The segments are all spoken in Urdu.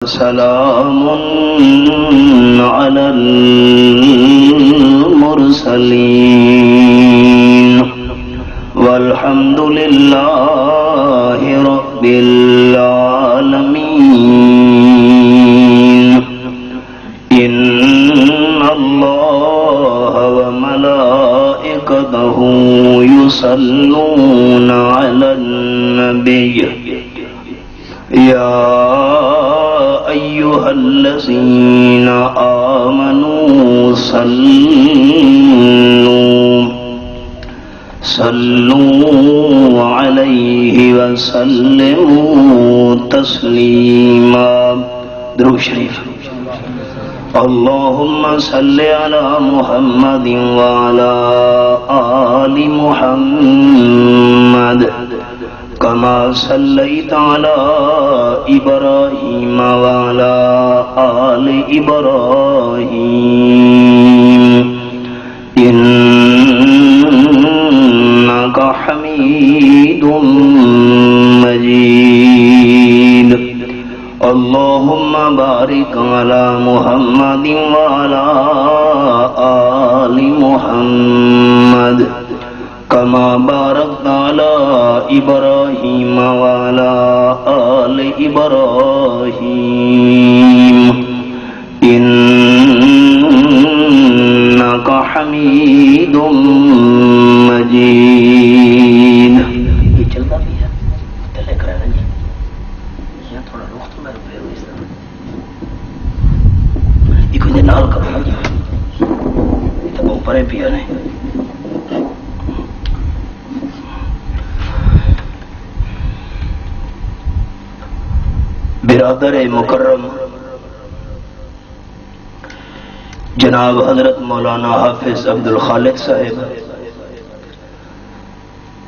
سلام على المرسلين والحمد لله رب العالمين إن الله وملائكته يصلون على النبي يا أيها الذين آمنوا صلوا عليه وسلموا تسليما. درود شریف. اللهم صل على محمد وعلى آل محمد كما صليت على إبراهيم وعلى آل إبراهيم إنك حميد مجيد. اللهم بارك على محمد وعلى آل محمد كما باركت على إبراهيم وعلى آل إبراهيم إنك حميد مجيد. یہ چلتا بھی ہے تلے کرانا جی یہ تھوڑا وقت میں رکھے ہوئے اس طرح یہ کوئی نال کرنا جی یہ تو اوپر پیا نہیں. برادر مکرم جناب حضرت مولانا حافظ عبد الخالق صاحب،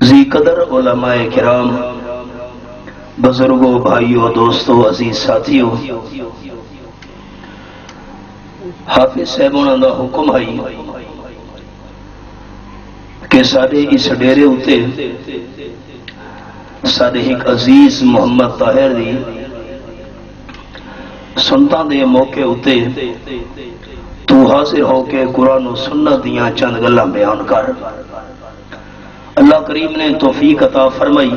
ذی قدر علماء کرام، بزرگوں، بھائیوں، دوستوں، عزیز ساتھیوں، حافظ صاحب انہوں دا حکم ہے کہ سارے اس ڈیرے ہوتے سارے ایک عزیز محمد طاہر دی سنتاں دے موقع ہوتے تو حاضر ہو کے قرآن و سنت دیاں چند گلاں بیان کر. اللہ کریم نے توفیق عطا فرمائی،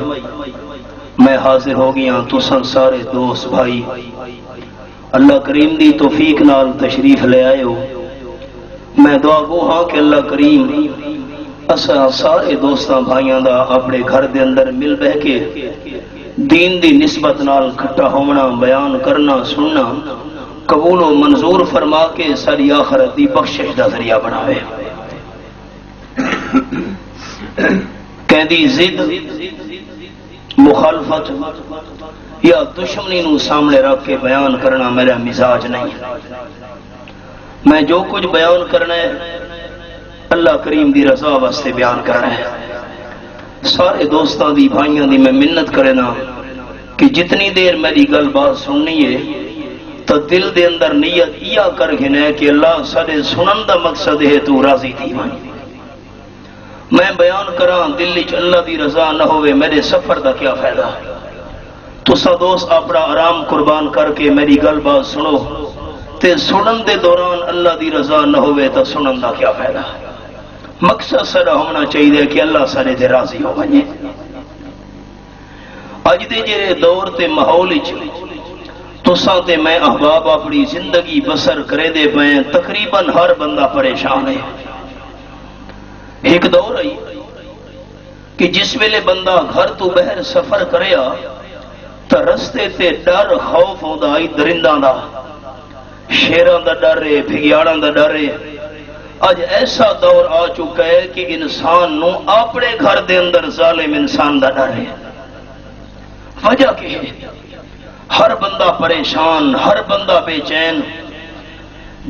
میں حاضر ہو گیا تو سارے دوست بھائی اللہ کریم دی توفیق نال تشریف لے آئے ہو. میں دعا گو ہاں کہ اللہ کریم اساں سارے دوستاں بھائیاں دا اپنے گھر دے اندر مل بہ کے دین دی نسبت نال کھٹا ہونا، بیان کرنا، سننا قبول و منظور فرما کے ساری آخرت دی بخشش دا ذریعہ بناوے. کہندی ضد، مخالفت یا دشمنی نو سامنے رکھ کے بیان کرنا میرا مزاج نہیں. میں جو کچھ بیان کرنا ہے اللہ کریم دی رضا واسطے بیان کرنا ہے. سارے دوستاں دی بھائیاں دی میں منت کرنا کہ جتنی دیر میری گل بات سننی ہے تو دل دے اندر نیت یہ کر گھنے کہ اللہ سارے سنن دا مقصد ہے تو راضی تھی. میں بیان کراں دل وچ اللہ دی رضا نہ ہوئے میرے سفر دا کیا فائدہ. تسا دوست اپنا آرام قربان کر کے میری گل بات سنو تے سنن دے دوران اللہ دی رضا نہ ہوئے تو سنن دا کیا فائدہ. مقصد سارا ہونا چاہیے کہ اللہ سارے دے راضی ہو بنے. اج دے جڑے دور تے ماحول وچ تساں تے میں احباب اپنی زندگی بسر کرے دے پے تقریباً ہر بندہ پریشان ہے. ایک دور ہے کہ جس ویلے بندہ گھر تو باہر سفر کریا تو رستے تے ڈر خوف ہوندا ہے درنداں دا، شیراں دا ڈر ہے، بھگیاڑاں دا ڈر ہے. اج ایسا دور آ چکا ہے کہ انسان نو اپنے گھر دے اندر ظالم انسان دا ڈر ہے. وجہ کیا ہے؟ ہر بندہ پریشان، ہر بندہ بے چین.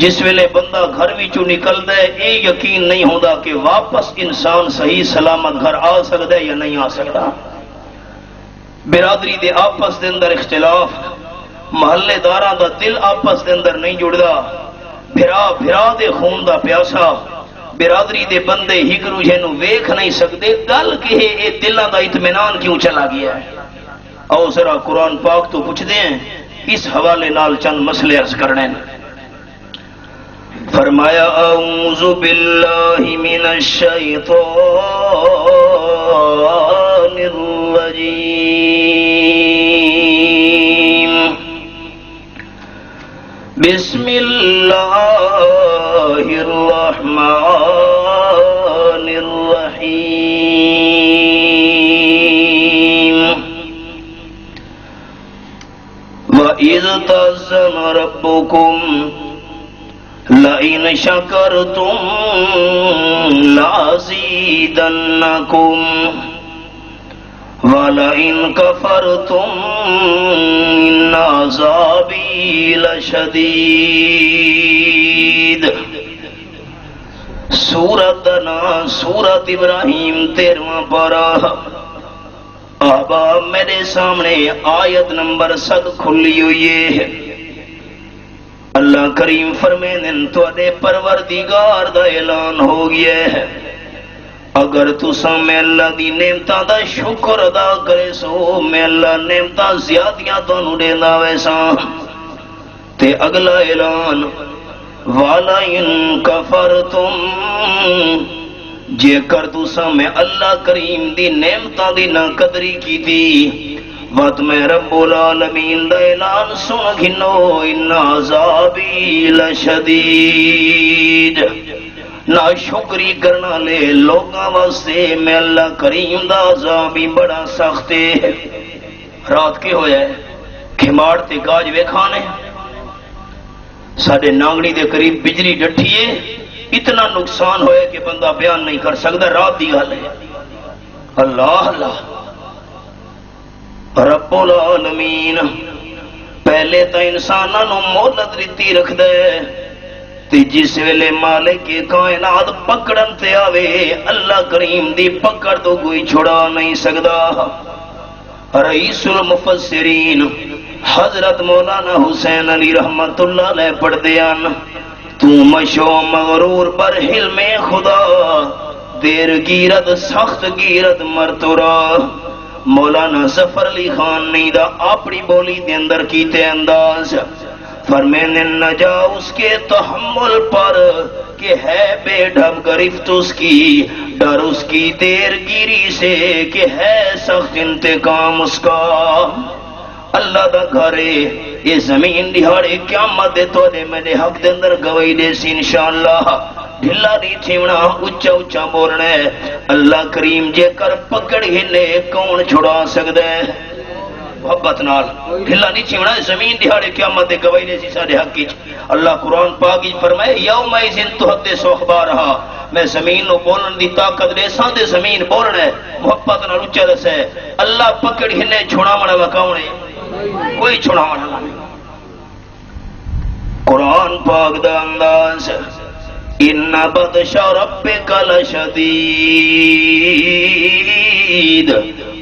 جس ویلے بندہ گھر وچوں نکلدا ہے اے یقین نہیں ہوندا کہ واپس انسان صحیح سلامت گھر آ سکدا ہے یا نہیں آ سکتا. برادری دے آپس دے اندر اختلاف، محلے داراں دا دل آپس دے اندر نہیں جڑدا، بھرا دے خون دا پیاسا، برادری دے بندے ایک دوجے نو ویکھ نہیں سکتے. گل کہ اے دلاں دا اطمینان کیوں چلا گیا ہے؟ او ذرا قرآن پاک تو پوچھ دیں اس حوالے نال چند مسئلے عرض کرنے فرمایا اعوذ باللہ من الشیطان الرجیم بسم اللہ الرحمن الرحیم وَإِذْ تَأَذَّنَ رَبُّكُمْ لَئِنْ شَكَرْتُمْ لَأَزِيدَنَّكُمْ وَلَئِنْ كَفَرْتُمْ إِنَّ عَذَابِي لَشَدِيدٌ سورت ابراہیم 13واں پارہ احباب میرے سامنے آیت نمبر 7 کھلی ہوئی ہے اللہ کریم فرمینے تواڈے پروردگار دا اعلان ہو گیا ہے اگر تساں میں اللہ دی نعمتاں دا شکر ادا کرے سو میں اللہ نعمتاں زیادیاں تانوں دیندا ویساں تے اگلا اعلان وَلَئِن كَفَرْتُمْ جے کر تساں میں اللہ کریم دی نعمتاں دی نہ قدری کیتی وقت میں رب العالمین دا اعلان سن گھنو ان عذابی لشدید نا شکری کرنا لے لوگاں واسطے میں اللہ کریم دا عذابی بڑا سخت ہے رات کے ہویا ہے کھماڑ تے گاج ویکھانے ساڑے نانگڑی دے قریب بجلی ڈٹھیے اتنا نقصان ہوئے کہ بندہ بیان نہیں کر سکتا رات دی گل ہے اللہ اللہ رب العالمین پہلے تو انسانوں مہلت ریتی رکھ دے تے جس ویلے مالک کے کائنات پکڑن تے آوے اللہ کریم دی پکڑ تو کوئی چھڑا نہیں سکتا رئیس المفسرین حضرت مولانا حسین علی رحمت اللہ علیہ پڑھ دیان تو مشو مغرور پر حلم خدا دیر گیرت سخت گیرت مرتورا مولانا ظفر علی خان نہیں دا اپنی بولی دے اندر کیتے انداز فرمینے نہ جا اس کے تحمل پر کہ ہے بے ڈھب گرفت اس کی ڈر اس کی دیر گیری سے کہ ہے سخت انتقام اس کا اللہ دا گھرے یہ زمین دہاڑے قیامت دے تو دے میں نے حق دے اندر گواہی دے سی انشاءاللہ ڈھلا نہیں چھوڑنا اچھا اچھا بولنا ہے اللہ کریم جے کر پکڑ ہنے کون چھڑا سکتا ہے محبت نال ڈھلا نہیں چھوڑنا زمین دہاڑے قیامت دے گواہی دے سی سارے حق کی اللہ قرآن پاک فرمائے یوم ایذن تحدث اخبارہا میں زمین نو بولن دی طاقت دے سان دے زمین بولنا ہے محبت نال اچھا دس ہے اللہ پکڑ ہنے چھوڑا منا وکاؤں ہے کوئی چھوڑا منا نہیں قرآن پاک دا انداز ان بدش ربک لشدید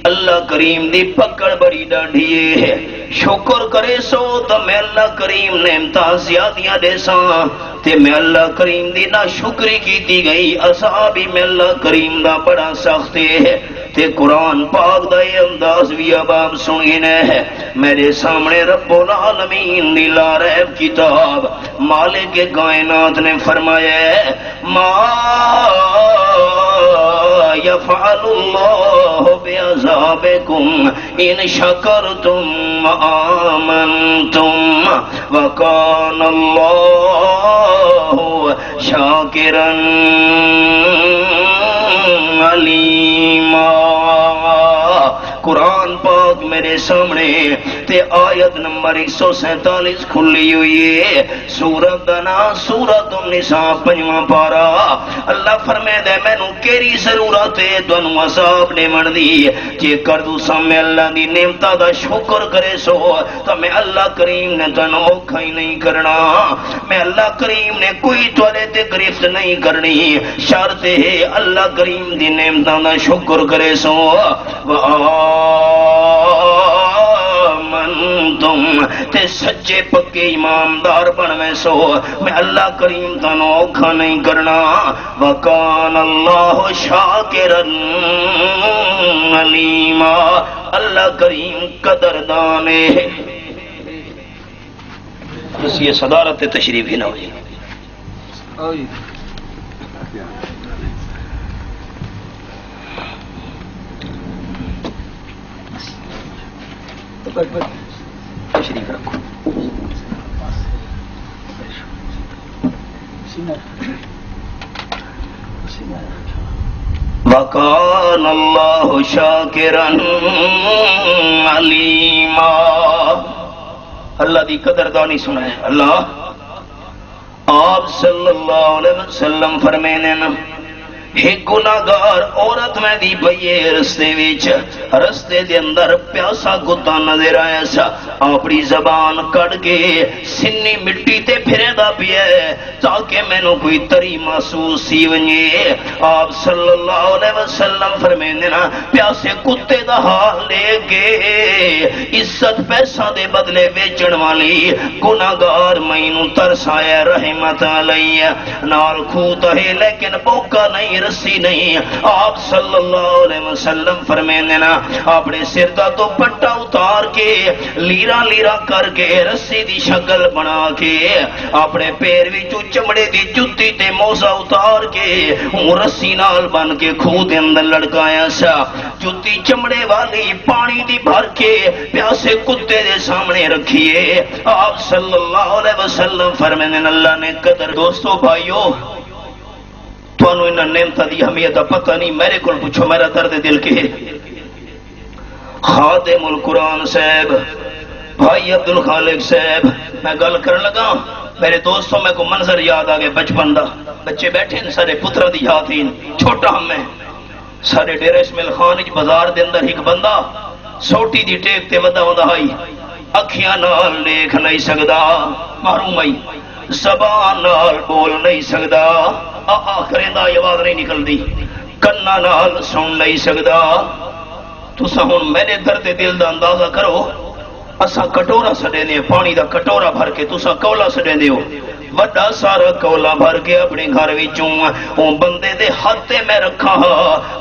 اللہ کریم دی پکڑ بڑی ڈاڑھیے ہے شکر کرے سو تو میں اللہ کریم نعمتاں زیادیاں دے ساں تے میں اللہ کریم دی نا شکری کی دی گئی اصحابی میں اللہ کریم دا بڑا سخت ہے تے قرآن پاک دا یہ انداز بھی اب آپ سنگینے ہے میرے سامنے رب العالمین دی لا ریب کتاب مالک کائنات نے فرمایا ہے ما یفعل اللہ بعذابکم ان شکرتم وآمنتم وکان اللہ شاکرا علیما قرآن پاک میرے سامنے تے آیت نمبر 147 کھلی ہوئی ہے سورت دنا سورت النساء 5واں پارا اللہ فرمائے دے میں نو کیری ضرورت ہے دونوں عذاب نے من دی جے کر دو سامنے اللہ دی نعمتہ دا شکر کرے سو تو میں اللہ کریم نے دونوں اوکھا ہی نہیں کرنا میں اللہ کریم نے کوئی توڑے تے گرفت نہیں کرنی شرط ہے اللہ کریم دی نعمتہ دا شکر کرے سو تم تے سچے پکے ایماندار بنوے سو میں اللہ کریم تنو اوکھا نہیں کرنا وکان اللہ شاکرا علیما اللہ کریم قدردان ہے بس یہ صدارت تشریف ہی نہ ہوئی. تشریف رکھو. وَكَانَ اللَّهُ شَاكِرًا عَلِيمًا. اللہ دی قدردانی سنا ہے. اللہ آپ صلی اللہ علیہ وسلم فرمینے نا ایک گناہگار عورت میں دی پئیے رستے دے اندر پیاسا کتا نظر آیا سا. اپنی زبان کٹ کے سنی مٹی تے پھرے دا پیے تاکہ میں نو کوئی تری محسوس سی ونجے. آپ صلی اللہ علیہ وسلم فرمینے نا پیاسے کتے دا حال لے کے عزت پیسہ دے بدلے بیچن والی گناہگار مینوں ترس آیا رحمت علیہ. نال کھوتا ہے لیکن بوکا نہیں رسی نہیں. آپ صلی اللہ علیہ وسلم فرمینے نا اپنے سر دا تو پٹا اتار کے لیرا لیرا کر کے رسی دی شکل بنا کے اپنے پیر وچوں چمڑے دی جُتی تے موزہ اتار کے رسی نال بن کے کھو دے اندر لڑکایا سا. جُتی چمڑے والی پانی دی بھر کے پیاسے کتے دے سامنے رکھیے. آپ صلی اللہ علیہ وسلم فرمینے اللہ نے قدر. دوستو بھائیو توانو انہاں نعمتاں دی اہمیت دا پتہ نہیں. میرے کول پوچھو میرا درد دل کے خادم القرآن صاحب بھائی عبد الخالق صاحب میں گل کرن لگا. میرے دوستوں میں کو منظر یاد آ گئے بچپن دا. بچے بیٹھے ہیں سارے پترا دی یاد ہی چھوٹا ہم میں سارے ڈیرہ اسماعیل خان وچ بازار دے اندر ایک بندہ سوٹی دی ٹیک تے ودا ودا آئی اکھیاں نال دیکھ نہیں سکدا محروم آئی زبان نال بول نہیں سکدا آخرے دا آواز نہیں نکلدی کنا نال سن نہیں سکدا. تساں ہن میرے درد دل دا اندازہ کرو. اساں کٹورا سڈے پانی دا کٹورا بھر کے تساں کولا سڈے ہو وڈا سارا کولا بھر کے اپنے گھر وچوں او بندے دے ہاتھ میں رکھا.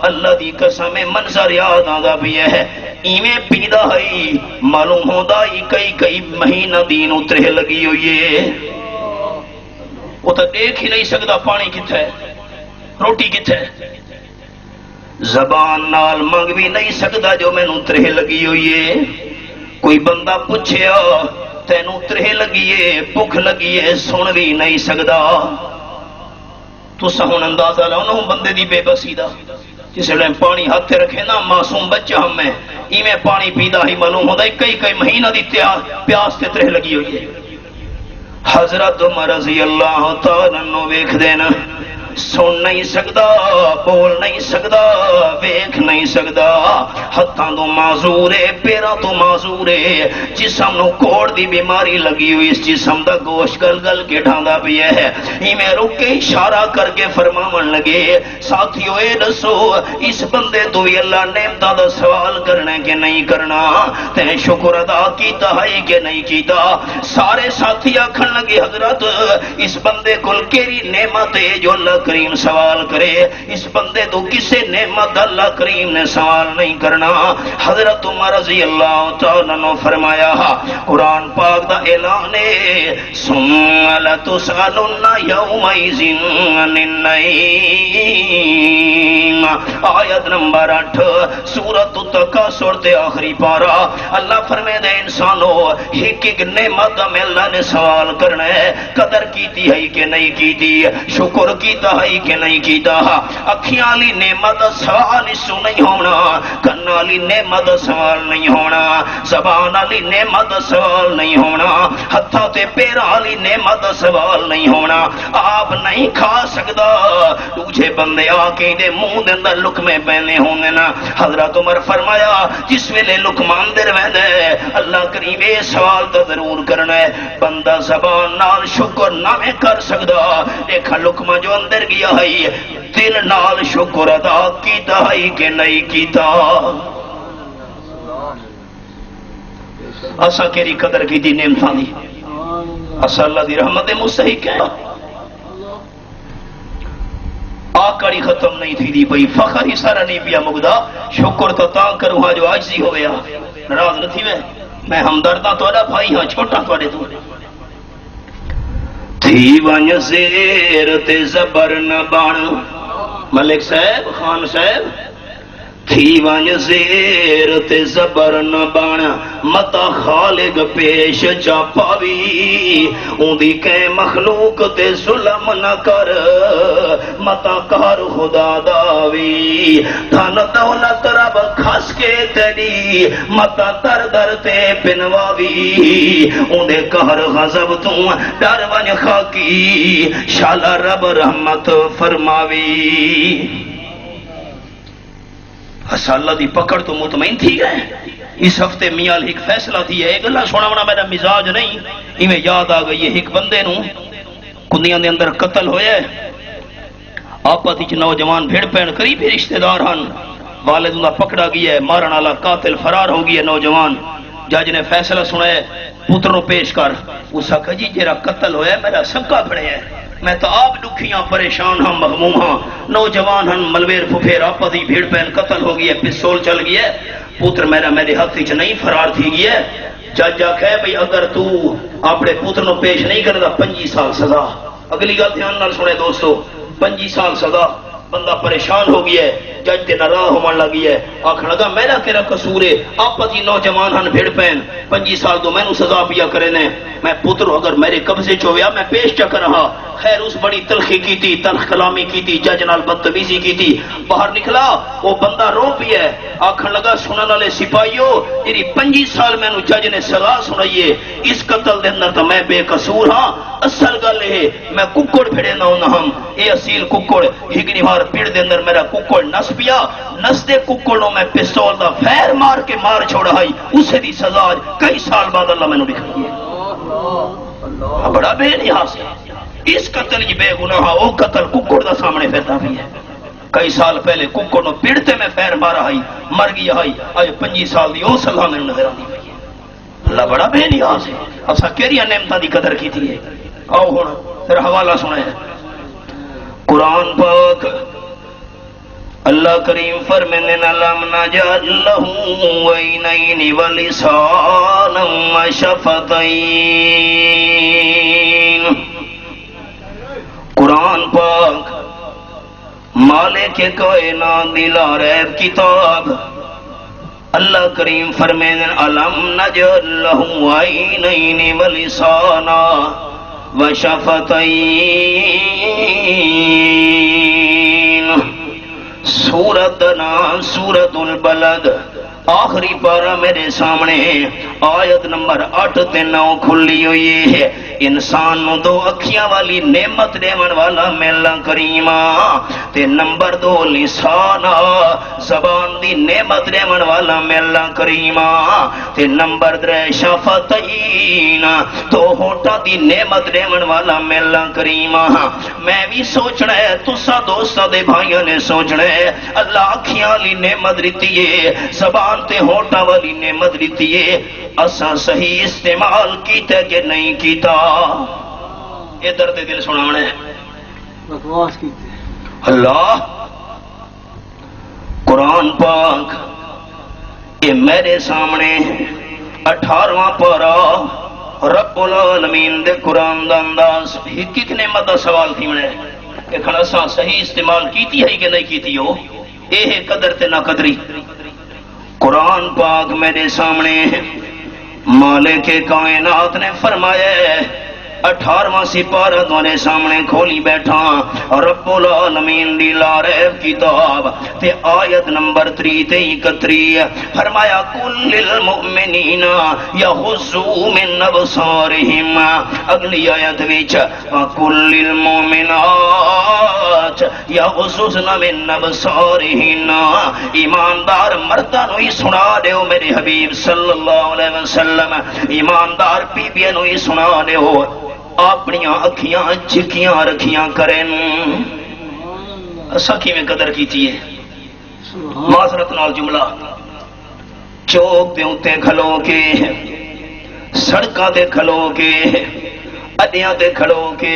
اللہ دی قسم منظر یاد آندا پیا ہے. ایویں پیدا ہے معلوم ہوندا کئی مہینہ دین اترے لگی ہوئی ہے. وہ تو دیکھ ہی نہیں سکتا پانی کتھے ہے روٹی کتھے ہے. زبان نال منگ بھی نہیں سکتا جو مینوں ترہ لگی ہوئی ہے. کوئی بندہ پوچھیا تینوں ترہ لگی ہے بھوک لگی ہے سن بھی نہیں سکتا. تساں ہن اندازہ لاؤ نا بندے دی بے بسی دا. جس ویلے پانی ہاتھ رکھے نا معصوم بچہ ہم میں ایویں پانی پیدا ہی معلوم ہوتا ہے کئی مہینہ دی پیاس تے ترہ لگی ہوئی ہے. حضرت عمر رضی اللہ تعالیٰ عنہ ویکھ دینا سن نہیں سکتا بول نہیں سکتا ویکھ نہیں سکتا. ہتھاں تو معذور ہے پیراں تو معذور ہے. جسم نو کوڑ دی بیماری لگی ہوئی اس جسم دا گوشت گل گل کے ڈھاندا پیا ہے. ایویں رک کے اشارہ کر کے فرماون لگے ساتھیو اے دسو اس بندے تو بھی اللہ نعمتاں دا سوال کرنا کہ نہیں کرنا تے شکر ادا کیتا ہے کہ نہیں کیتا. سارے ساتھی آکھن لگے حضرت اس بندے کول کیڑی نعمت ہے جو اللہ کریم سوال کرے. اس بندے تو کسے نعمت اللہ کریم نے سوال نہیں کرنا. حضرت عمر رضی اللہ تعالیٰ عنہ فرمایا قرآن پاک دا اعلان ہے ثم لتسألن یومئذ عن النعیم. آیت نمبر 8 سورۃ التکاثر تے آخری پارا. اللہ فرمائے دے انسانو ایک نعمت میں اللہ نے سوال کرنا ہے قدر کیتی ہے کہ نہیں کیتی شکر کیتا ہے کہ نہیں کیتا. اکھیاں والی نعمت سوال اس نہیں ہونا کنا والی نعمت سوال نہیں ہونا زبان والی نعمت سوال نہیں ہونا ہتھاں تے پیراں والی نعمت سوال نہیں ہونا. آپ نہیں کھا سکدا دوجے بندے آ کے دے منہ دے اندر لقمے پینے ہونے نا. حضرت عمر فرمایا جس ویلے لقمان دے رہندا ہے اللہ کریم اے سوال تو ضرور کرنا ہے بندہ زبان نال شکر نہ کر سکدا. دیکھا لقمہ جو اندر گیا ہے دل نال شکر ادا کیتا ہے کہ نہیں کیتا. اسا کیری قدر کی دی نعمتاں دی اسا اللہ دی رحمت مستحق ہے. آکڑی ختم نہیں تھی دی پئی فخر ہی سارا نہیں پیا مگدا شکر تو تاں کروں ہاں جو عاجزی ہویا ناراض نہ تھی میں ہمدرداں تہاڈا بھائی ہاں چھوٹا تہاڈے تو تھی ون زیر تے زبر نہ بن ملک صاحب خان صاحب تھی ون زیر تے زبر نہ بن متا خالق پیش چا پاوی اندی کہ مخلوق تے ظلم نہ کر متا کار خدا داوی دھن دولت رب کھس کے تیری متا در در تے پنواوی اندے قہر غضب تو ڈر ون خاکی شالا رب رحمت فرماوی اللہ دی پکڑ تو مطمئن تھی گئے اس ہفتے میاں ایک فیصلہ تھی ہے ایک اللہ سونا بنا میرا مزاج نہیں ایویں یاد آ گئی ہے ایک بندے نو کندیاں دے اندر قتل ہویا ہے آپا تھی نوجوان بھیڑ پین قریبی رشتہ دار ہن والد انہا پکڑا گیا ہے مارن والا قاتل فرار ہو گیا نوجوان جج نے فیصلہ سنا ہے پتروں پیش کر اس کہا جی جیرا قتل ہویا ہے میرا سکا بڑے ہے میں تو آپ دکھیاں پریشان ہاں مغموم ہاں نوجوان ہن ملویر پھپھیر آپا دی بھیڑ پین قتل ہو گیا پستول چل گیا پتر میرا میرے ہاتھ وچ نہیں فرار تھی گیا جج آکھے بھئی اگر تو اپنے پتر نو پیش نہیں کردا 25 سال سزا اگلی گل دھیان نال سنے دوستو 25 سال سزا بندہ پریشان ہو گیا ہے جج تے ناراض ہون لگی ہے آکھن لگا میرا کیڑا قصور ہے آپا جی نوجوان ہن بھیڑ پین 25 سال تو مینوں سزا پیا کرے نے میں پتر اگر میرے قبضے چ ہویا میں پیش چ کرا خیر اس بڑی تلخی کیتی تلخ کلامی کیتی جج نال بدتمیزی کیتی باہر نکلا وہ بندہ رو پیا ہے آکھن لگا سنن والے سپاہیو جی 25 سال مینوں جج نے سزا سنائی ہے اس قتل دے اندر تو میں بے قصور ہاں اصل گل ہے میں ککڑ پھڑے نہ ہوں اے اصیل ککڑ ہگنی مار پیڑ دے اندر میرا ککڑ نس پیا نس دے ککڑوں میں پستول دا فیر مار کے مار چھوڑا ہے اسے دی سزا کئی سال بعد اللہ میں نے دکھائی ہے بڑا بے نیاز ہے اس قتل کی بے گناہ وہ قتل ککڑ دا سامنے پھرتا بھی ہے کئی سال پہلے ککڑ نو پیڑتے میں فیر مارا ہے مر گیا ہے آج 25 سال دی او سزا میں نظر آتی ہے اللہ بڑا بے نیاز ہے اسا کیڑیاں نعمتاں دی قدر کیتی ہے آؤ ہن پھر حوالہ سنیں قرآن پاک اللہ کریم فرمانے لم نجعل له عینین ولسانا وشفتین قرآن پاک مالک کائنات دی لا ریب کتاب اللہ کریم فرمانے الم نجعل له عینین ولسانا وشفتین سورت نام سورت البلد آخری پارہ میرے سامنے آیت نمبر 8 تے 9 کھلی ہوئی ہے انسان نو 2 اکھیاں والی نعمت دیون والا میلا کریمہ تے نمبر 2 لسان زبان دی نعمت دیون والا میلا کریمہ تے نمبر 3 شفتین تو ہوٹا دی نعمت دیون والا میلا کریمہ میں بھی سوچنا ہے تسا دوستاں دے بھائیاں نے سوچنا ہے اللہ اکھیاں والی نعمت دیتی ہے زبان تے ہوٹا والی نعمت دیتی ہے اساں صحیح استعمال کیتا کہ نہیں کیتا یہ درد دل سنانا ہے بکواس کیتے اللہ قرآن پاک یہ میرے سامنے 18واں پارہ رب العالمین دے قرآن دا انداز ایک نعمت دا سوال تھی میں کہ کھڑا سا صحیح استعمال کیتی ہے کہ نہیں کیتی ہو اے ہے قدر تے نہ قدری قرآن پاک میرے سامنے مالک کائنات نے فرمایا 18واں سپارہ تمہارے سامنے کھولی بیٹھا رب العالمین دی لا ریب کتاب تے آیت نمبر 3 تے 31 فرمایا کل للمؤمنین یغضوا من ابصارہم اگلی آیت وچ کل للمؤمنات یغضضن من ابصارہن ایماندار مرداں نو ہی سنا دیو میرے حبیب صلی اللہ علیہ وسلم ایماندار بیبیاں نو ہی سنا دیو اپنی اکھیاں جھکیاں رکھیاں کریں سکھی میں قدر کیتی ہے معذرت نال جملہ چوک دے اتے کھلو کے سڑکاں تے کھلو کے اڈیاں تے کھلو کے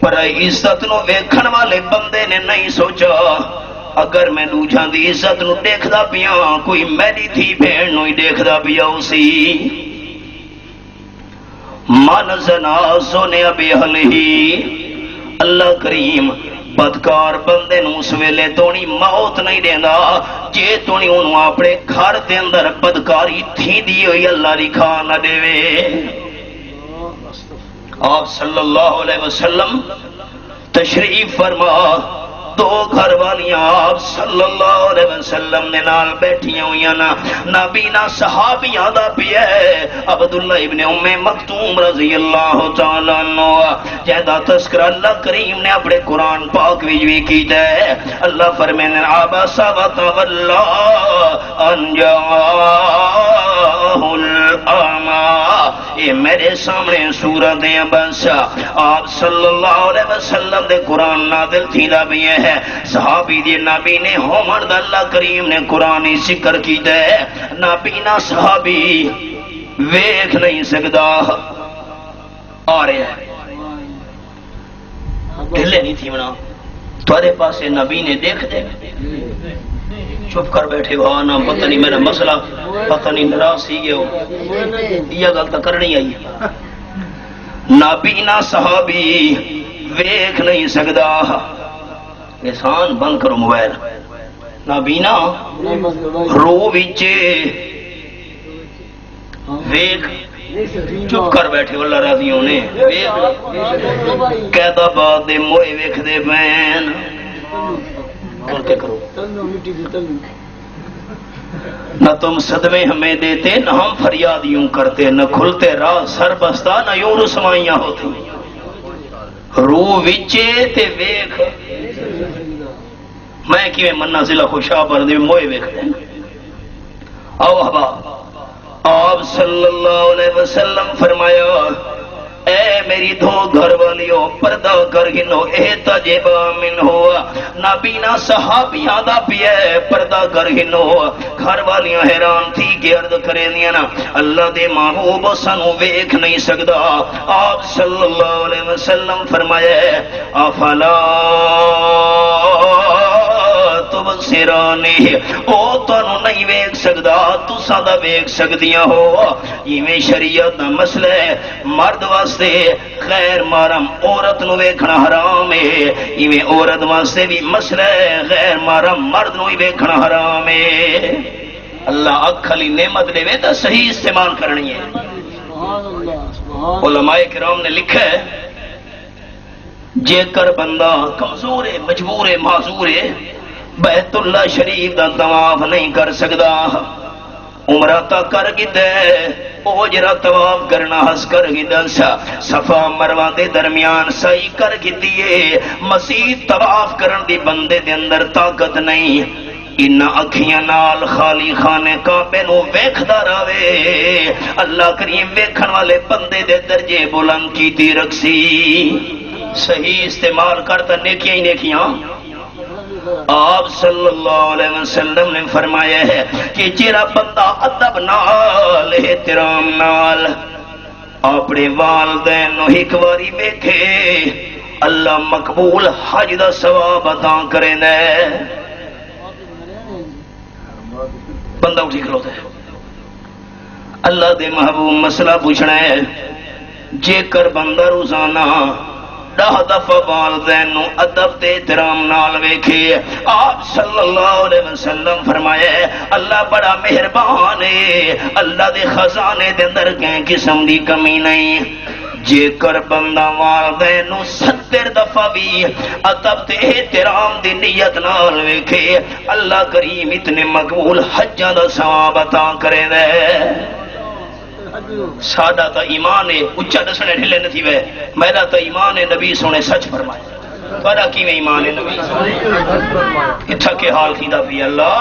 پر عزت نو ویکھن والے بندے نے نہیں سوچا اگر میں دوجاں دی عزت نو دیکھدا پیاں کوئی میری تھی بھیڑ نو ہی دیکھدا پیا اسی من زنا سونے بحل ہی اللہ کریم بدکار بندے نو اس ویلے تونی موت نہیں دینا جے تونی انہوں اپنے گھر دے اندر بدکاری تھی دی ہوئی اللہ لکھا نہ دے وے۔ آپ صلی اللہ علیہ وسلم تشریف فرما، دو گھر والیاں آپ صلی اللہ علیہ وسلم نے نال بیٹھیاں ہوئی نا، نابینا صحابیاں دا بھی ہے عبداللہ ابن ام مکتوم رضی اللہ تعالیٰ عنہ، جہاں تذکرہ اللہ کریم نے اپنے قرآن پاک بھی کیتا ہے۔ اللہ فرمانے عبس وتولی ان جاءہ الاعمی، یہ میرے سامنے سورۃ عبس آپ صلی اللہ علیہ وسلم دے قرآن نازل تھی دا بھی ہے، صحابی دی نبی نے ہومن دا اللہ کریم نے قرآنی ذکر کی دے، نبینا صحابی ویکھ نہیں سکدا آ رہے ہیں ڈھلے نہیں تھی منا تھوڑے پاس نبی نے دیکھ دے چپ کر بیٹھے ہو نا، پتہ نہیں میرا مسئلہ پتہ نہیں ناراض سی گئے ہو، یہ گل تو کرنی آئی نبینا صحابی ویکھ نہیں سکدا۔ احسان بند کرو موبائل، نابینا رو وچے ویکھ چپ کر بیٹھے اللہ راضیوں نے قیدا باد دے موئے ویکھ دے بین کر کے کرو، نہ تم صدمے ہمیں دیتے نہ ہم فریاد یوں کرتے، نہ کھلتے راہ سر بستہ نہ یوں رسوائیاں ہوتی، رو وچے تے ویکھ میں کیویں منا ضلع خوشابر دے موئے ویکھتے ہیں۔ او احباب آپ صلی اللہ علیہ وسلم فرمایا اے میری دو گھر والیوں پردہ کر گنو احتجبا من ہوا، نابینا صحابیاں دا پیے پردہ کر گنو، گھر والیاں حیران تھی کہ عرض کرے دیا نا اللہ دے محبوب سنو ویکھ نہیں سکدا۔ آپ صلی اللہ علیہ وسلم فرمایا افلا تبصرانے، او تانوں نہیں ویکھ سکدا تساں دا ویکھ سکدیاں ہو۔ ایویں شریعت دا مسئلہ ہے، مرد واسطے غیر محرم عورت نو ویکھنا حرام ہے، ایویں عورت واسطے بھی مسئلہ ہے غیر محرم مرد نو ہی ویکھنا حرام ہے۔ اللہ اکھ علی نعمت دے وے تے صحیح استعمال کرنی ہے۔ علماء کرام نے لکھا ہے جے کر بندہ کمزور ہے مجبور ہے معذور ہے بیت اللہ شریف دا طواف نہیں کر سکدا، عمرہ تا کر گدے او جرا طواف کرنا ہس کر گدا، صفا مروہ دے درمیان سعی کر گدیے، مزید طواف کرن دی بندے دے اندر طاقت نہیں، ان اکھیاں نال خالی خانے کعبے نو ویکھدا رہے، اللہ کریم ویکھن والے بندے دے درجے بلند کیتی رکھسی۔ صحیح استعمال کرتا نیکیاں ہی نیکیاں۔ آپ صلی اللہ علیہ وسلم نے فرمایا ہے کہ جیڑا بندہ ادب نال احترام نال اپنے والدین نو ایک واری ویکھے اللہ مقبول حج دا ثواب عطا کرے نے۔ بندہ اٹھی کھلوتا ہے، اللہ دے محبوب مسئلہ پوچھنا ہے، جے کر بندہ روزانہ 10 دفعہ والدین نو ادب تے احترام نال ویکھے، آپ صلی اللہ علیہ وسلم فرمایا اللہ بڑا مہربان ہے، اللہ دے خزانے دے اندر کہیں قسم دی کمی نہیں۔ جے کر بندہ والدین نو 70 دفعہ بھی ادب تے احترام دی نیت نال ویکھے اللہ کریم اتنے مقبول حجاں دا ثواب عطا کرے دے۔ سادہ تا ایمان ہے اچھا دسنے ڈھلے نہ تھی وے، میرا تا ایمان ہے نبی سونے سچ فرمائے، تھوڑا کی میں ایمان ہے نبی اتھا کے حال کی دا بھی اللہ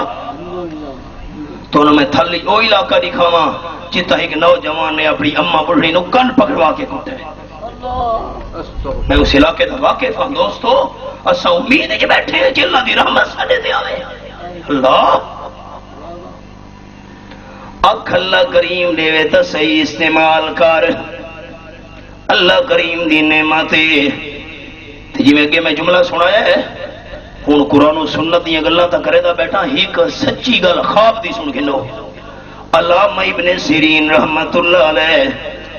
تو انہوں میں تھلی او علاقہ دکھاواں جتا ایک نوجوان نے اپنی اماں بڑھنی نو کن پکڑوا کے کھوٹے، میں اس علاقے دا واقف ہوں دوستو، اسا امید ہے کہ بیٹھے ہیں کہ اللہ دی رحمت ساڑے دے آوے۔ اللہ اکھ اللہ کریم دے وے تا صحیح استعمال کر، اللہ کریم دی نعمت جی میں کہ میں جملہ سنایا ہے ہن قرآن و سنت دی گلاں تا کرے دا بیٹھا ایک سچی گل خواب دی سن کے لو۔ علامہ ابن سیرین رحمت اللہ علیہ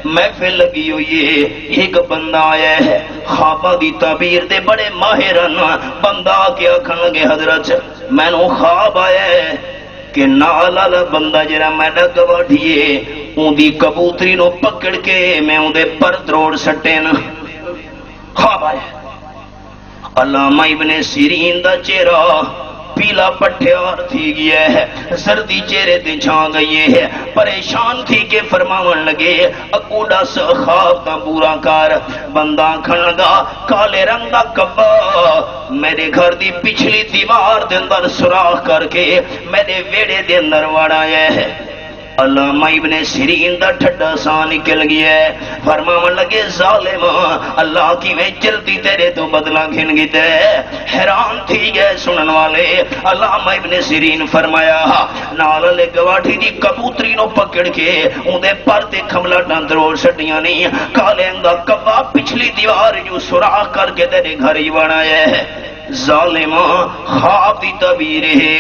محفل لگی ہوئی ہے، ایک بندہ آیا ہے خواباں دی تعبیر دے بڑے ماہرن، بندہ کے آکھن لگے حضرت مینوں خواب آیا ہے کہ نال والا بندہ جڑا میرا گواٹھیے اون دی کبوتری نو پکڑ کے میں اون دے پر تروڑ سٹے نا، خواب آیا۔ علامہ ابن سیرین دا چہرہ پیلا پٹھیار تھی گیا ہے، زردی چہرے تے چھا گئی ہے، پریشان تھی کہ فرماون لگے اکوڑا سا خواب تا پورا کر۔ بندہ کھن لگا کالے رنگ دا کبا میرے گھر دی پچھلی دیوار دے اندر سوراخ کر کے میرے ویڑے دے اندر وڑایا ہے۔ علامہ ابن سیرین دا ٹھڈا سا نکل گیا ہے، فرماون لگے ظالم اللہ کی میں جلدی تیرے تو بدلہ گھن گیتا ہے۔ حیران تھی گئے سنن والے۔ علامہ ابن سیرین فرمایا نال لے گواٹھی دی کبوتری نو پکڑ کے اون دے پر تے کھملا ڈندروڑ چھڈیاں نہیں، کالے دا کبا پچھلی دیوار جو سوراخ کر کے تیرے گھر ہی بنایا ہے۔ ظالم خواب دی تعبیر ہے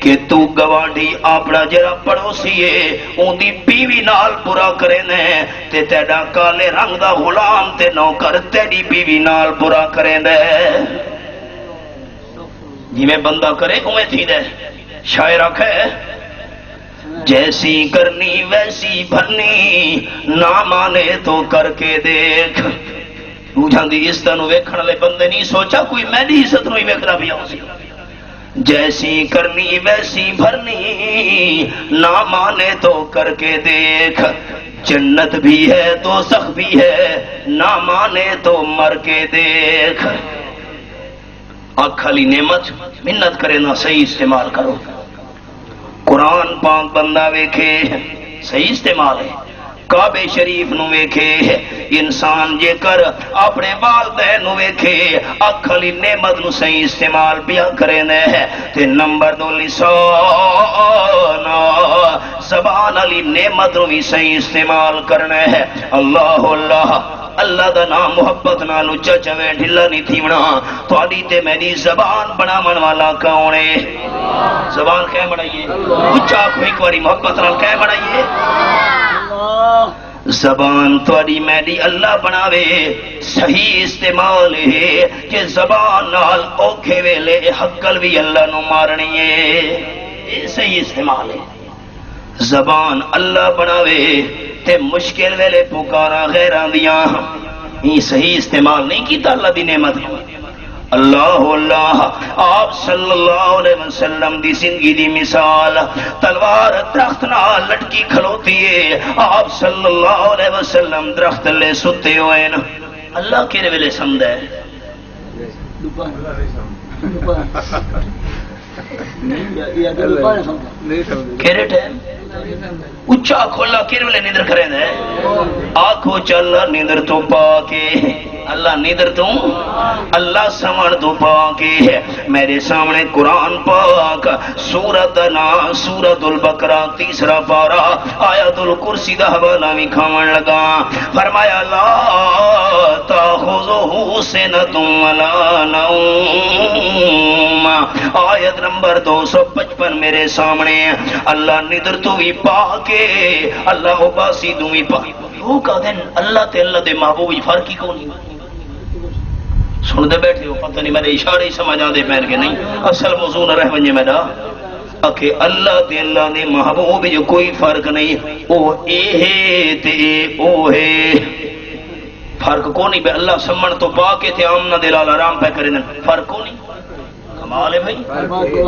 کہ تو گواڈی اپنا جڑا پڑوسی ہے اون دی بیوی نال برا کرے نے تے تیرا کالے رنگ دا غلام تے نوکر تیری بیوی نال برا کرے دے، جی میں بندہ کرے اویں تھی دے۔ شاعر آکھے جیسی کرنی ویسی بھرنی نہ مانے تو کر کے دیکھ، بوجھاں دی عزت نو ویکھن والے بندے نہیں سوچا کوئی میری عزت نو ہی ویکھدا پیا سی۔ جیسی کرنی ویسی بھرنی نہ مانے تو کر کے دیکھ، جنت بھی ہے دوزخ بھی ہے نہ مانے تو مر کے دیکھ۔ آکھلی نعمت منت کرے نہ صحیح استعمال کرو۔ قرآن پاک بندہ ویکھے صحیح استعمال ہے، کعبے شریف نو ویکھے انسان جے کر اپنے والدین نو ویکھے اکھلی نعمت نو صحیح استعمال پیا کرنے ہے تے نمبر 2 لسان زبان علی نعمت نو بھی صحیح استعمال کرنا ہے۔ اللہ اللہ اللہ دا نام محبت نال اچا چویں ڈھلا نہیں تھیونا، تھوڑی تے میری زبان بناون والا کون ہے؟ زبان کہہ بنائیے اچا کو ایک باری محبت نال کہہ بنائیے زبان تھوڑی میری اللہ بناوے صحیح استعمال ہے کہ زبان نال اوکھے ویلے حقل بھی اللہ نو مارنی ہے، صحیح استعمال ہے۔ زبان اللہ بناوے تے مشکل ویلے پکارا غیراں دیاں، یہ صحیح استعمال نہیں کیتا اللہ دی نعمت۔ اللہ اللہ آپ صلی اللہ علیہ وسلم دی زندگی دی مثال تلوار درخت نال لٹکی کھلوتی ہے، آپ صلی اللہ علیہ وسلم درخت لے ستے ہوئے نا، اللہ کیرے ویلے سمدھ ہے کیرے ٹائم اچھا کھولا کیرے ویلے نیندر کریں دے آنکھو چل نیندر تو پاکے اللہ نیدر تو اللہ سمن تو پاکے میرے سامنے قرآن پاک سورت سورت البقرہ 3 پارہ آیت الکرسی دا حوالہ بھی کھاون لگا، فرمایا لا تاخذہ سنۃ ولا نوم، آیت نمبر 255 میرے سامنے اللہ نیدر تو بھی پاکے اللہ باسی تو بھی پاکے۔ وہ کہتے ہیں اللہ تے اللہ دے محبوب فرق ہی کون نہیں، سن دے بیٹھے ہو پتہ نہیں میرے اشارے ہی سمجھ آدے پیر کے نہیں، اصل موضوع نہ رہ ونجے میرا کہ اللہ تے اللہ دے محبوب جو کوئی فرق نہیں، او اے ہے تے او ہے، فرق کو نہیں بے اللہ سمن تو پاکے تے آمنہ دلال آرام پہ کرنے فرق کو نہیں، کمال ہے بھائی۔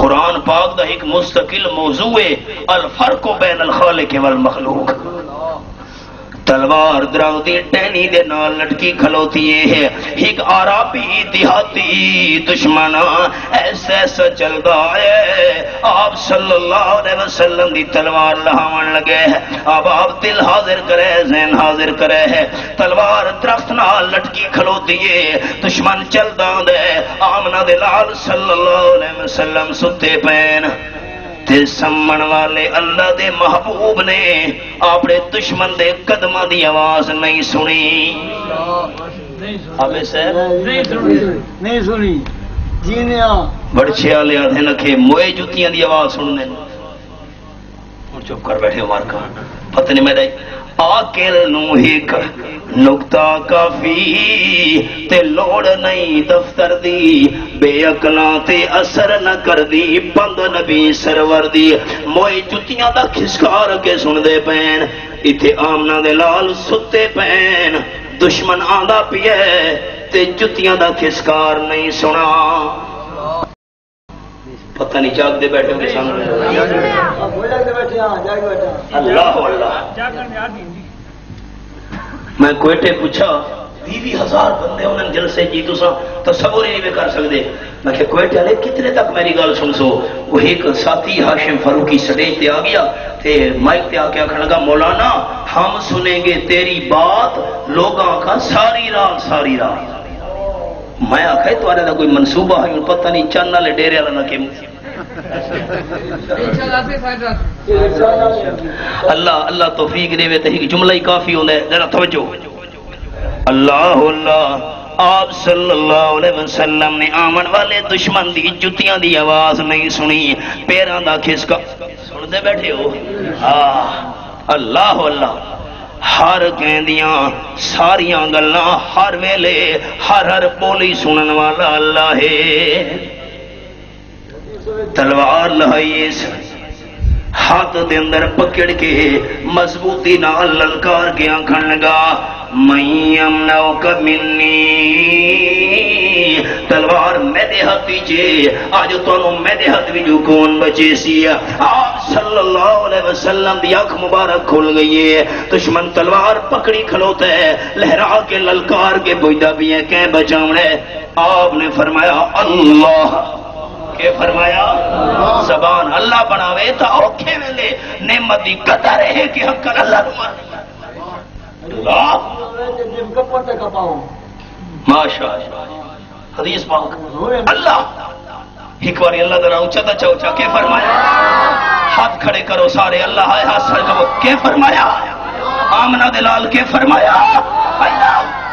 قرآن پاک دا ایک مستقل موضوع ہے الفرق بین الخالق والمخلوق۔ تلوار درخت دی ٹہنی دے نال لٹکی کھلوتی ہے، ایک عربی دیہاتی دشمن ایسا ایسا چلدا ہے، آپ صلی اللہ علیہ وسلم دی تلوار لہاون لگے، اب آپ دل حاضر کرے ذہن حاضر کرے ہے، تلوار درخت نال لٹکی کھلوتی ہے، دشمن چلدا دے، آمنہ دے لال صلی اللہ علیہ وسلم ستے پین تے سمن والے اللہ دے محبوب نے اپنے دشمن دے قدمہ دی آواز نہیں سنی، نہیں سنی جینے بڑچے آلے آدھے نکھے موئے جتیاں دی آواز سننے چپ کر بیٹھے عمر کا پتہ نہیں میرے آکل نو ایک نکتا کافی تے لوڑ نہیں دفتر دی بے عقلاں تے اثر نہ کر دی بند نبی سرور دی موئی جتیاں دا کھسکار کے سن دے پین ایتھے آمنہ دے لال ستے پین دشمن آندہ پیے تے جتیاں دا کھسکار نہیں سنا پتہ نہیں جاگ دے بیٹھے کے سامنے اللہ اللہ میں کوئٹے پوچھا 20,000 بندے انہوں جلسے جی تسا تصور ہی نہیں کر سکتے میں کہ کوئٹے والے کتنے تک میری گل سن سو وہ ایک ساتھی ہاشم فاروقی سٹیج تے آ گیا تے مائک تے آ کے آخر لگا مولانا ہم سنیں گے تیری بات لوگوں کا ساری رات میں آخا تمہارے دا کوئی منصوبہ ہے پتہ نہیں چند والے ڈیرے والا نہ کہ اللہ اللہ توفیق دے تے ایک جملہ ہی کافی ہوندا ہے ذرا توجہ اللہ اللہ آپ صلی اللہ علیہ وسلم نے آمن والے دشمن دی جتیاں دی آواز نہیں سنی پیراں دا کھسکا سن دے بیٹھے ہو اللہ اللہ ہر کہندیاں ساریاں گلاں ہر ویلے ہر بولی سنن والا اللہ ہے تلوار لہائیس ہاتھ دے اندر پکڑ کے مضبوطی نال للکار کے آنکھن لگا میں امنعک منی تلوار میرے ہاتھی چے آج تو میرے ہاتھ بھی جو کون بچے سی آپ صلی اللہ علیہ وسلم دی آنکھ مبارک کھل گئی ہے دشمن تلوار پکڑی کھلوتا ہے لہرا کے للکار کے بوئدہ بھی ہے کہ بچاؤنے آپ نے فرمایا اللہ کہ فرمایا زبان اللہ بناوے تا اوکھے ویلے نعمت دی قدر ہے کہ حق اللہ نمار اللہ ماشاء حدیث پاک اللہ ایک باری اللہ ذرا اونچا تا اونچا کہ فرمایا ہاتھ کھڑے کرو سارے اللہ ہے ہاتھ سر کرو کہ فرمایا آمنہ دلال کہ فرمایا اللہ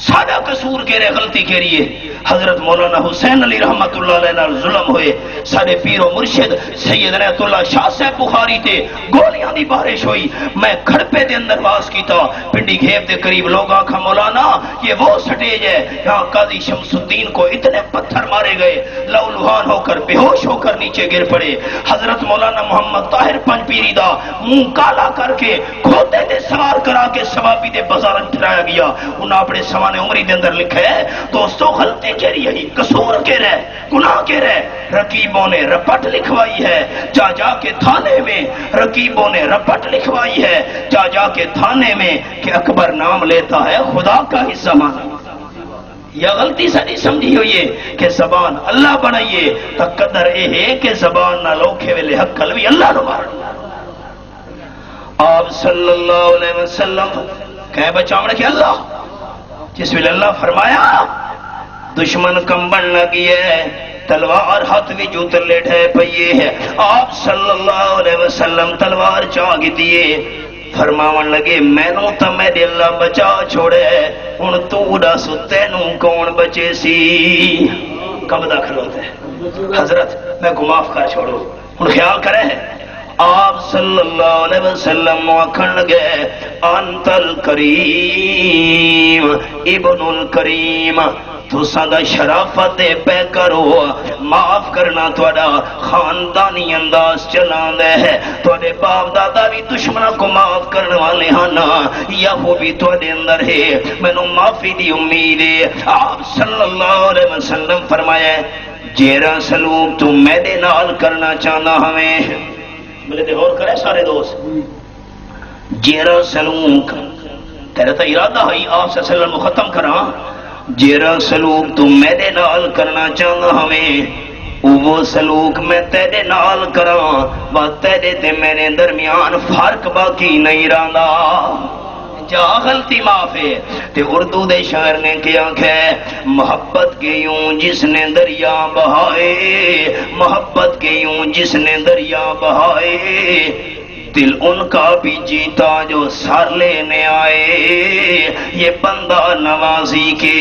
سادہ قصور کے رہے غلطی کے لیے حضرت مولانا حسین علی رحمت اللہ علیہ ظلم ہوئے سارے پیر و مرشد سید رحمت اللہ شاہ صاحب بخاری تے گولیاں دی بارش ہوئی میں کھڑپے دے اندر باز کی تھا پنڈی گھیب دے قریب لوگ آنکھا مولانا یہ وہ سٹیج ہے یہاں قاضی شمس الدین کو اتنے پتھر مارے گئے لہو لہان ہو کر بے ہوش ہو کر نیچے گر پڑے حضرت مولانا محمد طاہر پنج پیری دا منہ کالا کر کے کھوتے دے سوار کرا کے ثوابی دے بازارن پھرایا گیا انہاں اپنے سوان عمری دے اندر لکھا ہے دوستو غلطی کے رہی قصور کے رہ گناہ کے رہ رقیبوں نے رپٹ لکھوائی ہے جا جا کے تھانے میں رقیبوں نے رپٹ لکھوائی ہے جا جا کے تھانے میں کہ اکبر نام لیتا ہے خدا کا ہی زمان یا غلطی سے نہیں سمجھی ہوئی ہے کہ زبان اللہ بنائیے تا قدر اے ہے کہ زبان نہ لوکھے ویلے حق قلبی اللہ نمار آپ صلی اللہ علیہ وسلم کہیں بچاؤں کہ اللہ جس ویلے اللہ فرمایا دشمن کمبن لگی ہے تلوار ہاتھ بھی جو تلے ڈھے پئیے ہے آپ صلی اللہ علیہ وسلم تلوار چاگ دیئے فرماون لگے میں نو تا میرے اللہ بچا چھوڑے ان تو دا ستے نو کون بچے سی کم داخل ہوتے ہیں حضرت میں کو معاف کر چھوڑو ان خیال کرے ہیں آپ صلی اللہ علیہ وسلم آکھن لگے انت الکریم ابن الکریم تو سادہ شرافت پہ کرو معاف کرنا توڑا خاندانی انداز چلان دے ہے توڑے باپ دادا بھی دشمنہ کو معاف کرنے والے ہانا یا وہ بھی توڑے اندر ہے میں نو معافی دی امید ہے آپ صلی اللہ علیہ وسلم فرمایا جیرا سلوک تو میرے نال کرنا چاہنا ہمیں ملے دے اور کرے سارے دوست جیرا سلوک تیرے تا ارادہ ہے آپ صلی اللہ علیہ وسلم ختم کرا جیرا سلوک تم میرے نال کرنا چاہنا ہمیں وہ سلوک میں تیرے نال کرا وہ تیرے تے میرے درمیان فرق باقی نہیں رہا جا غلطی معاف ہے تے اردو دے شاعر نے کیا کہ محبت کے یوں جس نے دریا بہائے محبت کے یوں جس نے دریا بہائے دل ان کا بھی جیتا جو سر لینے آئے، یہ بندہ نوازی کے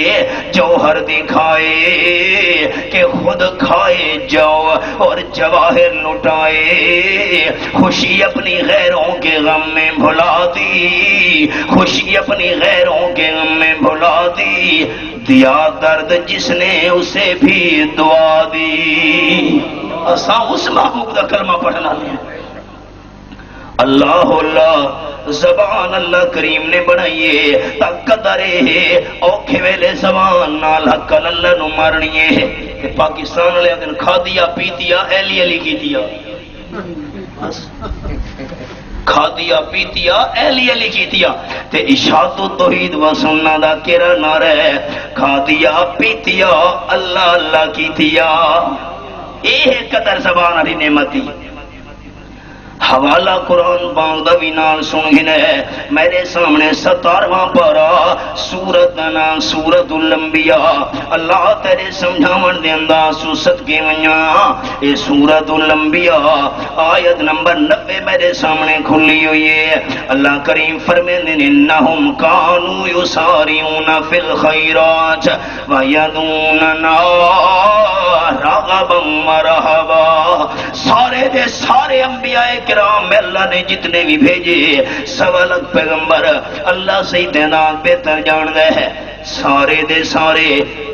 جوہر دکھائے کہ خود کھائے جاؤ اور جواہر لٹائے، خوشی اپنی غیروں کے غم میں بھلا دی، خوشی اپنی غیروں کے غم میں بھلا دی، دیا درد جس نے اسے بھی دعا دی۔ اساں اس محبوب دا کلمہ پڑھنا لیں۔ اللہ اللہ زبان اللہ کریم نے بنائیے قدرے ہے اوکھے ویلے زبان نال حق اللہ نو مارنیے کہ پاکستان والے دن کھا دیا پی دیا ایلی ایلی کی دیا، کھا دیا پی دیا ایلی ایلی کی دیا تے اشاعت و توحید و سنت دا کیڑا نعرہ ہے، کھا دیا پی دیا اللہ اللہ کی دیا، یہ قدر زبان والی نعمت دی۔ حوالہ قرآن پاک دا بھی نال سن گنے میرے سامنے 17واں پارا سورت دا نام سورت الانبیاء، اللہ تیرے سمجھاون دے انداز صدقے ونجا، اے سورت الانبیاء آیت نمبر 90 میرے سامنے کھلی ہوئی ہے۔ اللہ کریم فرمیندے انہم کانوا یسارعون فی الخیرات ویدعوننا رغبا ورہبا، سارے دے سارے انبیاء کرام میں اللہ نے جتنے بھی بھیجے سوا لاکھ پیغمبر اللہ سے تعداد بہتر جان دے ہے، سارے دے سارے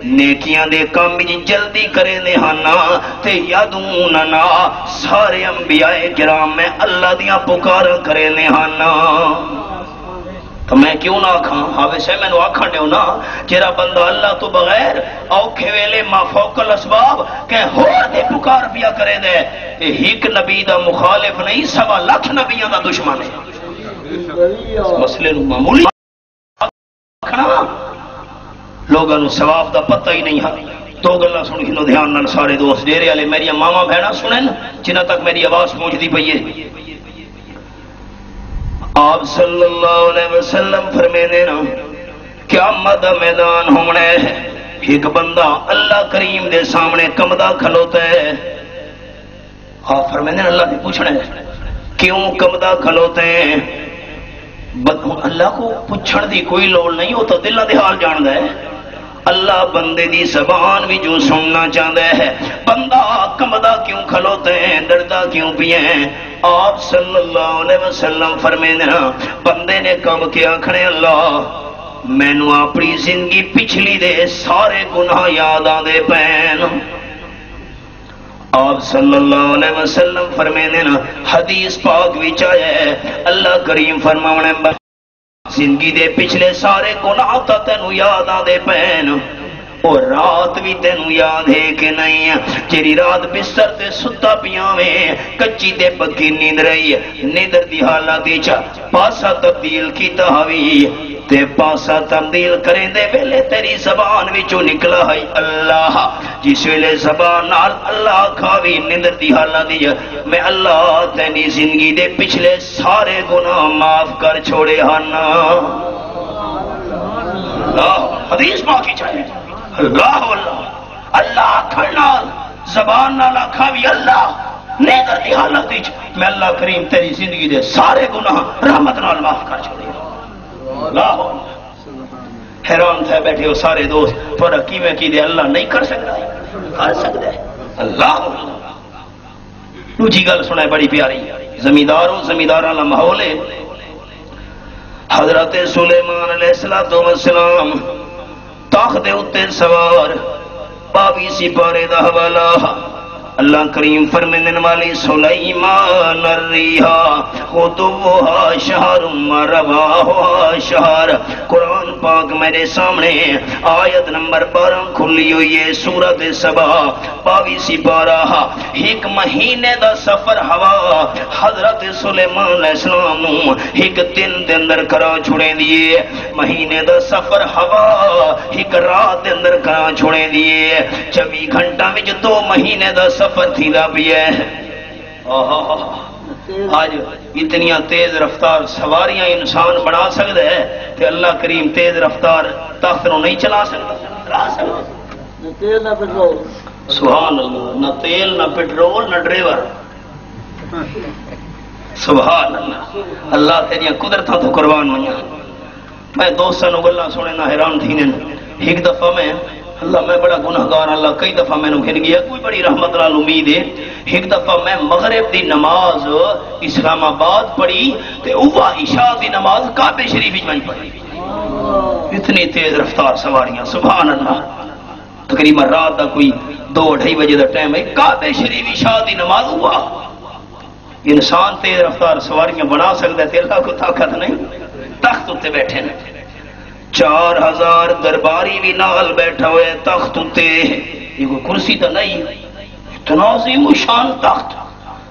نیکیاں دے کام بھی جلدی کرے دے ہانا تے یادوننا، سارے انبیاء کرام میں اللہ دیاں پکار کرے دے ہانا۔ تو میں کیوں نہ آکھاں؟ ہاوے سے میں نو آکھاں دیو نا جیرا بندہ اللہ تو بغیر اوکھے ویلے ما فوق الاسباب کہ ہور دے پکار پیا کرے دے، ایک نبی دا مخالف نہیں سوا لاکھ نبیوں دا دشمن ہے۔ مسئلے نو معمولی آکھنا لوگاں نو ثواب دا پتہ ہی نہیں ہے۔ دو گلاں سن کے دھیان نال سارے دوست ڈیرے والے میری ماما بہنا سنن جنہ تک میری آواز پہنچتی پئی ہے۔ آپ صلی اللہ علیہ وسلم فرمینے نا قیامت دا میدان ہونا ہے، ایک بندہ اللہ کریم دے سامنے کمدا کھلوتا ہے، آپ فرمینے اللہ نے پوچھنا ہے کیوں کمدا کھلوتے ہیں؟ اللہ کو پوچھن دی کوئی لوڑ نہیں، وہ تو دلوں دے حال جاندا ہے۔ اللہ بندے دی زبان بھی جو سننا چاہتا ہے، بندہ کمدا کیوں کھلوتے ہیں، ڈردا کیوں پیے ہیں؟ آپ صلی اللہ علیہ وسلم فرمیندے نا بندے نے کم کیا کھڑے اللہ مینوں اپنی زندگی پچھلی دے سارے گناہ یاد آندے پین۔ آپ صلی اللہ علیہ وسلم فرمیندے نا حدیث پاک وچ آیا ہے اللہ کریم فرماونے زندگی دے پچھلے سارے گناہ تا تینوں یاد آندے پین، اور رات بھی تینوں یاد ہے کہ نہیں؟ تیری رات بستر تے ستا پیاویں کچی تے پکی نیند رہی، نیندر دی حالت وچ پاسا تبدیل کیتا ہوئی تے پاسا تبدیل کریں دے ویلے تیری زبان وچوں نکلا ہے اللہ، جس ویلے زبان نال اللہ کھاوی نیندر دی حالت وچ میں اللہ تیری زندگی دے پچھلے سارے گناہ معاف کر چھوڑے ہن۔ اللہ حدیث پاک چاہیے اللہ اللہ اللہ کھڑنال زبان نال کھاوی اللہ نیندر دی حالت وچ میں اللہ کریم تیری زندگی دے سارے گناہ رحمت نال معاف کر چھوڑے۔ اللہ حیران تھے بیٹھے ہو سارے دوست تھوڑا کیویں کی دے اللہ نہیں کر سکتا، کر سکتا ہے اللہ۔ دوجی گل سنائے بڑی پیاری، زمینداروں زمینداراں دا ماحول ہے۔ حضرت سلیمان علیہ السلام تاخت اتے سوار 22 سپارے دا حوالہ اللہ کریم فرمانے والی سلیمان الریحا خطوہا شہر مرواہا شہر، قرآن پاک میرے سامنے آیت نمبر 12 کھلی ہوئی ہے سورت سبا 22 سپارہ، ایک مہینے دا سفر ہوا حضرت سلیمان علیہ السلام نو ایک دن دے اندر کرا چھوڑے دیے، مہینے دا سفر ہوا ایک رات دے اندر کرا چھوڑے دیے، 24 گھنٹہ وچ 2 مہینے دا سفر تھی دا بھی ہے۔ آج اتنی تیز رفتار سواریاں انسان بنا سکتا ہے کہ اللہ کریم تیز رفتار تاخروں نہیں چلا سکتا، تیل نہ پٹرول، سبحان اللہ، نہ تیل نہ پٹرول نہ ڈرائیور۔ سبحان اللہ اللہ تیریاں قدرتاں تو قربان ہوئیاں میں دوستاں نو گلاں سنے نہ حیران تھی نے ایک دفعہ میں اللہ میں بڑا گناہگار اللہ کئی دفعہ میں نے گھن گیا کوئی بڑی رحمت نال امید ہے ایک دفعہ میں مغرب دی نماز اسلام آباد پڑھی تے اوہ عشاء دی نماز کعبے شریف وچ میں پڑھی اتنی تیز رفتار سواریاں سبحان اللہ تقریباً رات دا کوئی 2-2:30 بجے دا ٹائم ہے کعبے شریف عشاء دی نماز ہوا انسان تیز رفتار سواریاں بنا سکتا ہے اللہ کو طاقت نہیں تخت اتنے بیٹھے نا 4000 درباری بھی نال بیٹھا ہوئے تخت اتنے یہ کوئی کرسی تو نہیں اتنا عظیم شان تخت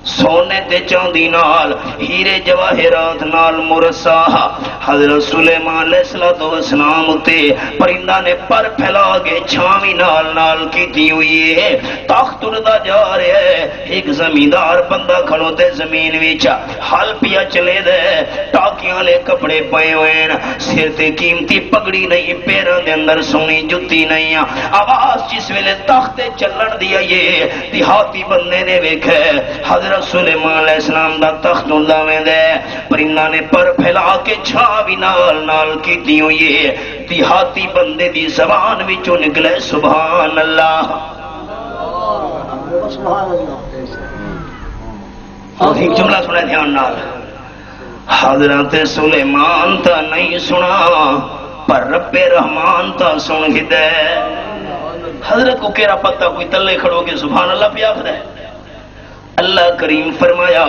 سونے تے چاندی نال ہیرے جواہرات نال مرصع حضرت سلیمان علیہ السلام تے پرندہ نے پر پھیلا کے چھاویں نال کیتی ہوئی ہے تخت اڑدا جا رہا ہے ایک زمیندار بندہ کھڑوتے زمین وچ ہل پیا چلے دے ٹاکیاں لے کپڑے پائے ہوئے سر تے قیمتی پگڑی نہیں پیراں دے اندر سونی جُتی نہیں آواز جس ویلے تخت تے چلن دی یہ دیہاتی بندے نے ویکھے حضرت سلیمان علیہ السلام دا تخت اڑدا ویندے پرندہ نے پر پھیلا کے چھاویں نال کیتی ہوئی ہے دیہاتی بندے دی زبان وچوں نکلے سبحان اللہ ایک جملہ سنے دھیان نال حضرت سلیمان تا نہیں سنا پر رب رحمان تا سن گدے حضرت کو کیرا پتہ کوئی تلے کھڑو کے سبحان اللہ پیا آخر ہے اللہ کریم فرمایا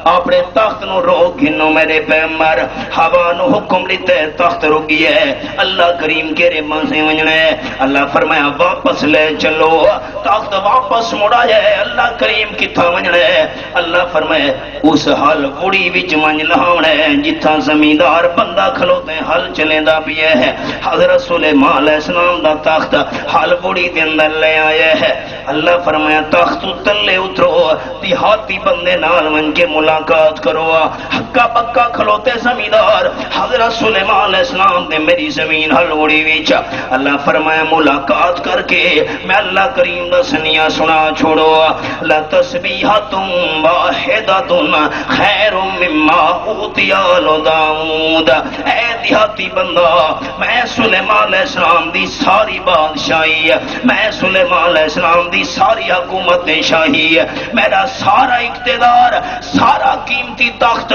اپنے تخت نو روک گھنو میرے پیغمبر ہوا نو حکم لیتے تخت روکی ہے اللہ کریم کیرے من سے وجنے اللہ فرمایا واپس لے چلو تخت واپس مڑا جائے اللہ کریم کتھا وجنے اللہ فرمایا اس حل بڑی وچ منج لہاونے جتھا زمیندار بندہ کھلوتے حل چلیں دا پیے ہے حضرت سلیمان علیہ السلام دا تخت حل بڑی دے اندر لے آئے ہے اللہ فرمایا تخت تلے اترو دیہاتی بندے نال من کے ملاقات کرو ہکا پکا کھلوتے زمیندار حضرت سلیمان علیہ السلام نے میری زمین ہلوڑی ویچ اللہ فرمایا ملاقات کر کے میں اللہ کریم دا سنیا سنا چھوڑو لتسبیحۃ واحدۃ خیر مما اوتی آل داؤد اے دیہاتی بندہ میں سلیمان علیہ السلام دی ساری بادشاہی میں سلیمان علیہ السلام دی ساری حکومت شاہی میرا سارا اقتدار سارا قیمتی تخت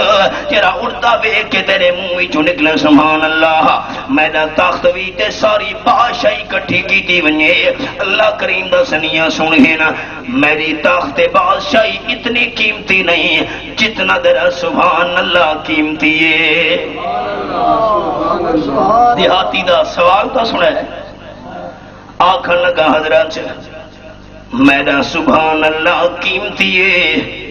تیرا اڑتا ویکھ کے تیرے منہ وچوں نکلے سبحان اللہ میرا تخت وی تے ساری بادشاہی کٹھی کیتی ونجے اللہ کریم دا سنیا سن کے نا میری تخت بادشاہی اتنی قیمتی نہیں جتنا تیرا سبحان اللہ قیمتی ہے دیہاتی دا سوال تو سنا ہے آکھن لگا حضرت میرا سبحان اللہ قیمتی ہے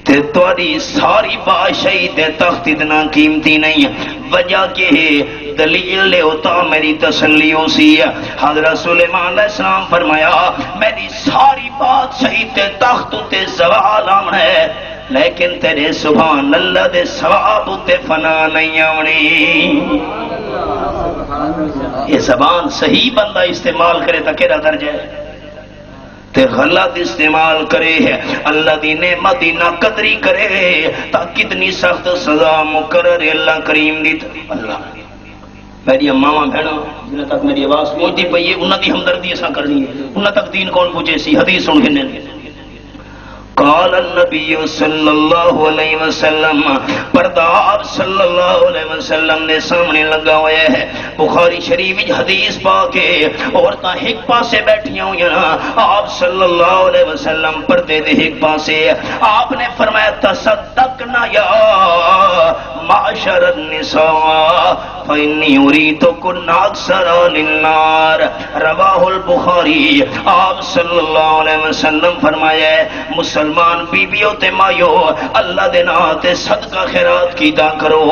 تے تواری ساری بادشاہی تے تخت اتنا قیمتی نہیں وجہ کہ ہے دلیل لے ہوتا میری تسلی ہو سی حضرت سلیمان علیہ السلام فرمایا میری ساری بادشاہی تے تخت تے زوال آمنا ہے لیکن تیرے سبحان اللہ دے ثواب تے فنا نہیں آونی یہ زبان صحیح بندہ استعمال کرے تا کیرا درجہ ہے تے غلط استعمال کرے ہے اللہ دی نعمت دی ناقدری کرے تا کتنی سخت سزا مقرر اللہ کریم دی اللہ میری اماں بہنوں جنہیں تک میری آواز پہنچتی پئی ہے انہاں دی ہمدردی ایسا کرنی ہے انہاں تک دین کون پہنچے سی حدیث سن گھنے قال النبی صلی اللہ علیہ وسلم پردہ آپ صلی اللہ علیہ وسلم نے سامنے لگا ہوئے ہے بخاری شریف حدیث پاکے عورتاں ایک پاسے بیٹھیاں ہوئی ہیں آپ صلی اللہ علیہ وسلم پردے دے ایک پاسے آپ نے فرمایا تصدقنا یا معاشر النساء فإنی اریدکن اکثر للنار رواہ البخاری آپ صلی اللہ علیہ وسلم فرمایا مسلمان بیبیوں تے مایو اللہ دے نام تے صدقہ خیرات کیتا کرو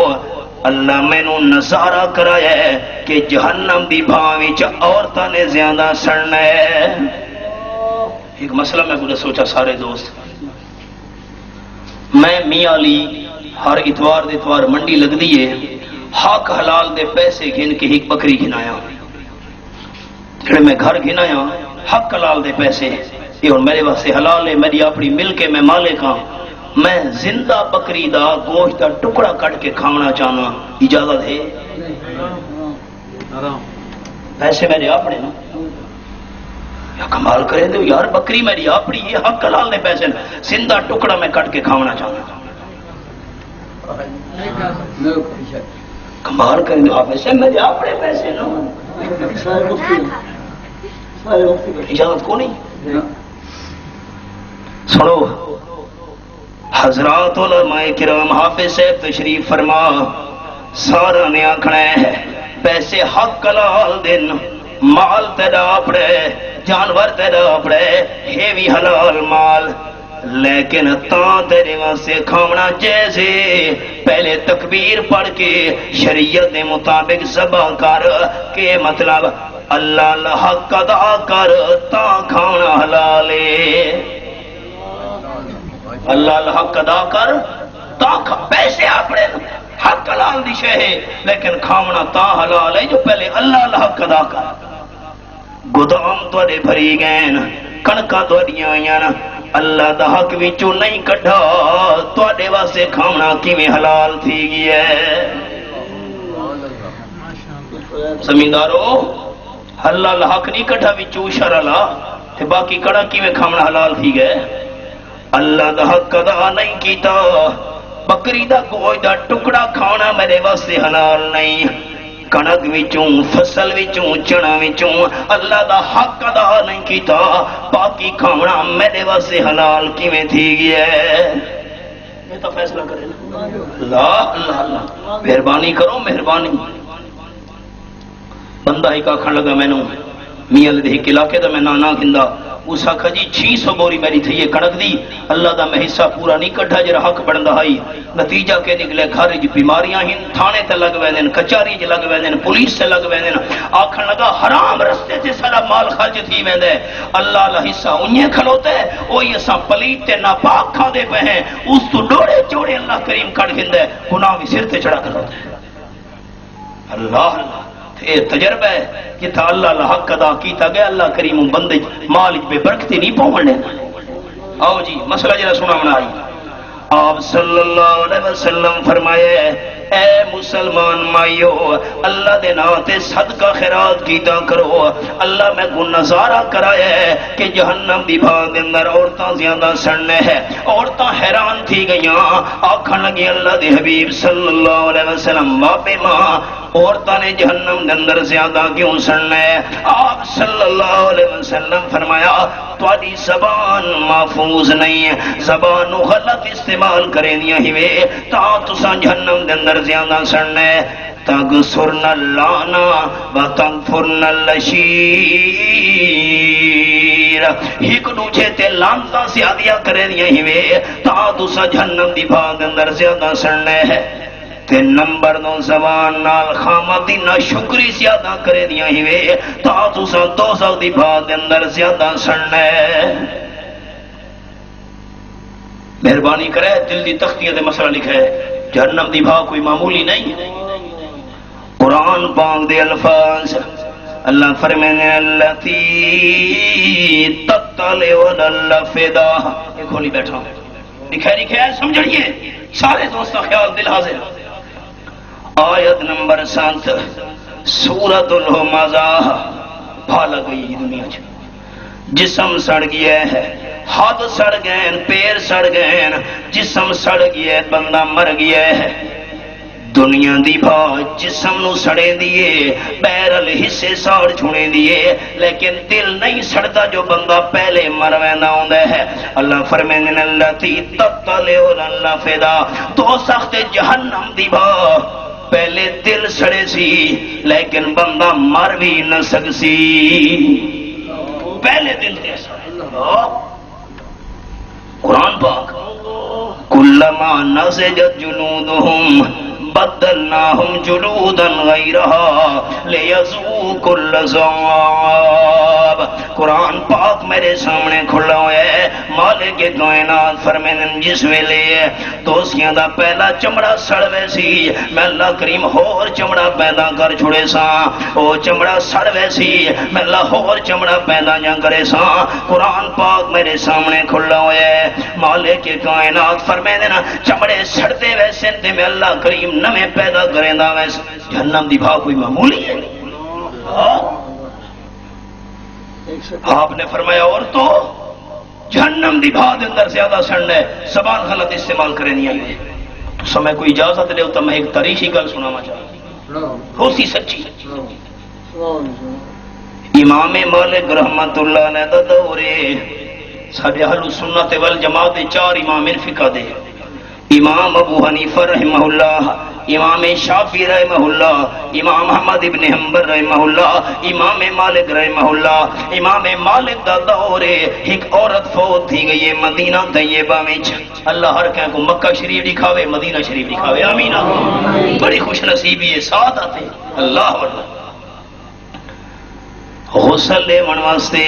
اللہ میں نو نظارہ کرایا ہے کہ جہنم دی بھاں وچ عورتاں نے زیادہ سڑنا ہے ایک مسئلہ میں پورا سوچا سارے دوست میں میاں علی ہر اتوار دے اتوار منڈی لگ دیئے حق حلال دے پیسے گھن کے ایک بکری گھنایا جڑے میں گھر گھنایا حق حلال دے پیسے یہ اور میرے واسطے حلال ہے میری اپنی مل کے میں مالک ہاں میں زندہ بکری دا گوشت دا ٹکڑا کٹ کے کھانا چاہنا، اجازت ہے؟ پیسے میرے اپنے نا، یا کمال کرے دو یار، بکری میری اپنی، یہ حق حلال نے پیسے، زندہ ٹکڑا میں کٹ کے کھانا چاہنا، کمال کریں دو، آپ ایسے میرے اپنے پیسے نا، اجازت کو نہیں؟ سنو حضرات علماء کرام، حافظ صاحب تشریف فرما، سارا نے آکھنا ہے پیسے حق حلال دن، مال تیرا اپنے، جانور تیرا اپنے، ہے بھی حلال مال، لیکن تاں تیرے واسطے کھاونا جیسے پہلے تکبیر پڑھ کے شریعت دے مطابق ذبح کر کے، مطلب اللہ الحق ادا کر تاں کھانا حلال ہے، اللہ الحق ادا کر تاں پیسے اپنے حق حلال دی شے ہے، لیکن کھاونا تا حلال ہے جو پہلے اللہ الحق ادا کر۔ گودام تواڈے بھری گئے، کڑکاں تواڈیاں آئیاں، اللہ دا حق وچوں نہیں کڈھا، تواڈے واسطے کھاونا کیویں حلال تھی گیا ہے؟ زمیندارو اللہ الحق نہیں کڈھا وچوں شرع لا، تے باقی کڑا کیویں کھاونا حلال تھی گئے؟ اللہ دا حق ادا نہیں کیتا، بکری دا گوشت دا ٹکڑا کھانا میرے واسطے حلال نہیں، کنک وچوں، فصل وچوں، چنا وچوں اللہ دا حق ادا نہیں کیتا، باقی کھانا میرے واسطے حلال کیویں تھی گیا ہے؟ یہ تو فیصلہ کرے نا اللہ اللہ اللہ، مہربانی کرو مہربانی۔ بندہ ہی آکھن لگا مینوں میاں دے ایک علاقے دا میں نانا گھندا، اس آکھا جی 600 بوری میری تھی یہ کڑک دی، اللہ دا میں حصہ پورا نہیں کٹھا جرا حق بڑھندا ہائی، نتیجہ کے نکلے گھر جی بیماریاں ہن، تھانے تے لگ ویندن، کچہری تے لگ ویندن، پولیس تے لگ ویندن، آکھن لگا حرام رستے تے سارا مال خرچ تھی ویندا ہے، اللہ دا حصہ اونیں کھلوتا ہے، اوہی اساں پلیت تے ناپاک کھاندے پے ہیں، اس تو ڈوڑے چوڑے اللہ کریم کڈ گھندا ہے، گناہ بھی سر تے چڑھا کھلوتا ہے۔ اللہ اللہ یہ تجربہ ہے کہ تھا اللہ الحق ادا کیتا گیا، اللہ کریم بندے مال بے برکتی نہیں پہنچنے۔ آؤ جی مسئلہ جرا سنا بنائی، آپ صلی اللہ علیہ وسلم فرمائے اے مسلمان مائیو، اللہ دے نام تے صدقہ خیرات کیتا کرو، اللہ میں کو نظارہ کرایا ہے کہ جہنم دی بھاگ اندر عورتاں زیادہ سڑنے ہے، عورتاں حیران تھی گئیاں، آکھن لگی اللہ دے حبیب صلی اللہ علیہ وسلم واپے ماں عورتاں نے جہنم دے اندر زیادہ کیوں سڑنا ہے؟ آپ صلی اللہ علیہ وسلم فرمایا تواڈی زبان محفوظ نہیں ہے، زبان غلط استعمال کریں دیا ہی تا تساں جہنم دے اندر زیادہ سڑنا ہے۔ تغسرن اللانا و تغفرن الشیر، ایک دوجے تے لعنتاں زیادہ کریں دیا ہی تا تساں جہنم دی بھاگ اندر زیادہ سڑنا ہے۔ تے نمبر 2 زبان نال خامتی نہ شکری زیادہ کرے دیا ہی وے تا تساں دوزخ دی بھاگ اندر زیادہ سڑنا ہے۔ مہربانی کرے دل دی تختیاں دے مسئلہ لکھا ہے، جہنم دی بھاگ کوئی معمولی نہیں۔ قرآن پاک دے الفاظ اللہ فرمانے اللتی تطلع علی الافئدہ، یہ کھولی بیٹھا لکھا ہے سمجھڑیے سارے دوستہ خیال دل حاضر۔ آیت نمبر 7 سورۃ الہمزہ، بھالا گئی دنیا چ، جسم سڑ گیا ہے، ہاتھ سڑ گئے، پیر سڑ گئے، جسم سڑ گیا، بندہ مر گیا ہے۔ دنیا دی بھا جسم نو سڑے دیے، بیرل حصے ساڑ چھوڑے دیے، لیکن دل نہیں سڑتا جو بندہ پہلے مر ویندا ہوندا ہے۔ اللہ فرمائیں اللتی تطلع علی الافئدہ، تو سخت جہنم دی بھا پہلے دل سڑے سی لیکن بندہ مر بھی نہ سکسی، پہلے دل تے سڑے۔ قرآن پاک کلما نضجت جلودہم بدلناہم جلودا غیرہا لیذوقوا العذاب، قرآن پاک میرے سامنے کھلا ہوا ہے مالک کائنات فرمائیں جس ویلے دوستیاں دا پہلا چمڑا سڑ ویسی میں اللہ کریم ہور چمڑا پیدا کر چھوڑے سا او چمڑا سڑ ویسی میں اللہ ہور چمڑا پیدا جا کرے سا قرآن پاک میرے سامنے کھلا ہوا ہے مالک کائنات فرمائیں دینا چمڑے سڑتے ویسے تے میں اللہ کریم نمیں پیدا کریں دا ویسے جہنم دی بھا کوئی معمولی ہے آپ نے فرمایا اور تو جہنم دی بھا دے اندر زیادہ سڑنا ہے زبان غلط استعمال کرے نہیں آئی تو سمے کوئی اجازت لے تو میں ایک تاریخی گل سنانا چاہتا ہو سی سچی امام مالک رحمت اللہ نے دورے ساڈے اہل سنت والجماعت چار امام فقہ دے امام ابو حنیفہ رحمہ اللہ امام شافعی رحمہ اللہ امام احمد ابن حنبل رحمہ اللہ امام مالک رحمہ اللہ امام مالک دا دورے ایک عورت فوت تھی گئی ہے مدینہ طیبہ میں اللہ ہر کہیں کو مکہ شریف دکھاوے مدینہ شریف دکھاوے آمین بڑی خوش نصیبی ہے سعادت ہے اللہ واللہ غسل لے من واسطے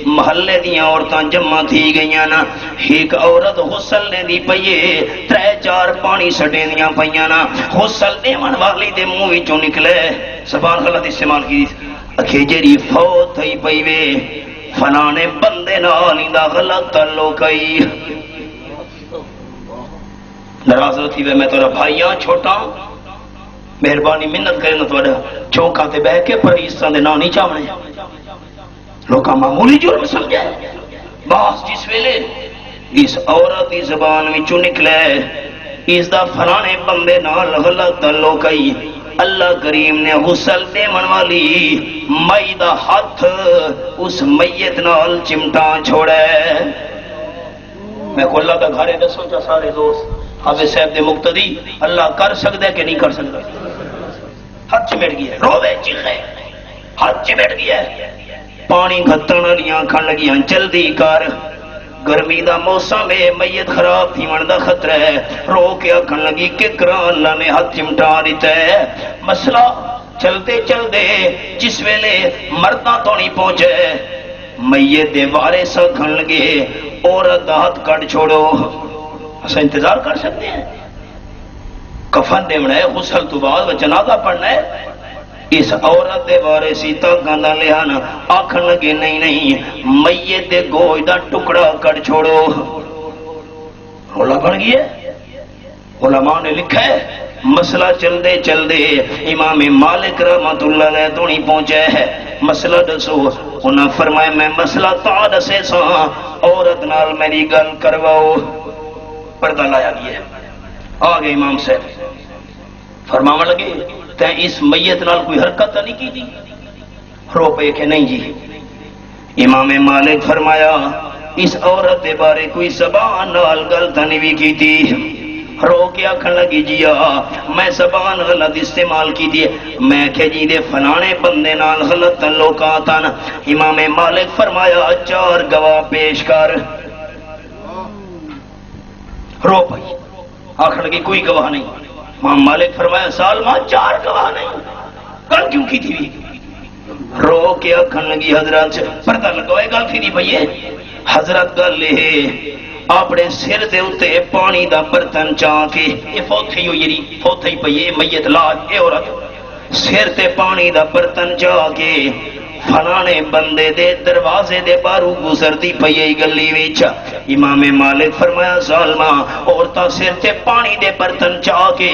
محلے دیاں عورتاں جمع تھی گئیاں نا ایک عورت غسل لے دی پئیے ترے چار پانی سٹے دیاں پئیاں نا غسل دے من والی دے منہ وچوں نکلے زبان غلط استعمال کی اکھے جری فوت تھی پئی وے فلانے بندے نال دا غلط تعلق کئی ناراض تھی وے میں تیرا بھائیاں چھوٹا مہربانی منت کرے نہ تھوڑا چوکاں تے بہ کے پر اس طرح دے نا نہیں چاہنے لوکاں معمولی جرم سمجھے باس جس ویلے اس عورت دی زبان وچوں نکلے اس دا فلانے بندے نال غلط تعلق کئی اللہ کریم نے غسل دے من والی مئی دا ہاتھ اس میت نال چمٹا چھوڑے میں کو اللہ کا گھرے دسوں چا سارے دوست حافظ صاحب دے مقتدی اللہ کر سکتا ہے کہ نہیں کر سکتا ہاتھ چمٹ گیا روے چیخے ہاتھ چمٹ گیا پانی گھتن لیاں کھن لگیاں جلدی کر گرمی دا موسم ہے میت خراب تھی من دا خطرہ ہے رو کے کھن لگی ککران اللہ نے ہاتھ چمٹا دیتا ہے مسئلہ چلتے چلتے جس ویلے مردہ تو نہیں پہنچے میت دے وارے سا کھن لگے عورت ہاتھ کٹ چھوڑو اسا انتظار کر سکتے ہیں کفن دیونا ہے غسل تو بعد جنازہ پڑھنا ہے اس عورت دے بارے سیتا گاندہ لہانا آکھن لگے نہیں میت دے گوئی دا ٹکڑا کر چھوڑو رولا بڑھ گیا علماء نے لکھا ہے مسئلہ چل دے امام مالک رحمت اللہ علیہ تو نہیں پہنچے ہے مسئلہ دسو انہاں فرمائے میں مسئلہ تا دسے سا عورت نال میری گل کرواؤ پردہ لایا گیا آگے امام صاحب فرماون لگے تے اس میت نال کوئی حرکت نہیں کی تھی رو پے کہ نہیں جی امام مالک فرمایا اس عورت دے بارے کوئی زبان نال غلط نہیں کی تھی رو کے آکھن لگی جی میں زبان غلط استعمال کی تھی میں کہ جی دے فلانے بندے نال غلط تعلقات ہیں امام مالک فرمایا چار گواہ پیش کر رو پئی آخر لگی کوئی گواہ نہیں امام مالک فرمایا سالمہ چار گواہ نہیں کل کیوں کی تھی رو کے آخر لگی حضرت پردہ لگوائے گل تھی نہیں بھئیے حضرت گل لے اپنے سر دے اتے پانی دا برتن چاہ کے یہ فوت تھی ہوئی فوت تھی پئیے میت لاج اے عورت سر تے پانی دا برتن چاہ کے فلانے بندے دے دروازے دے بارو گزرتی پئی گلی وچ امام مالک فرمایا ظالما عورتاں سر تے پانی دے برتن چاہ کے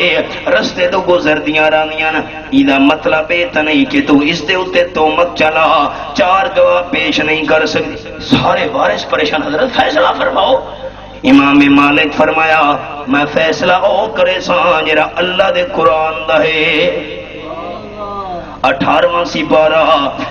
رستے تو گزردیاں رہندیاں ایدا مطلب اے تے نہیں کہ تو اس دے اوتے تہمت چلا چار گواہ پیش نہیں کر سکتے سارے وارث پریشان حضرت فیصلہ فرماؤ امام مالک فرمایا میں فیصلہ او کرے سا جڑا اللہ دے قرآن دا ہے 18واں سپارہ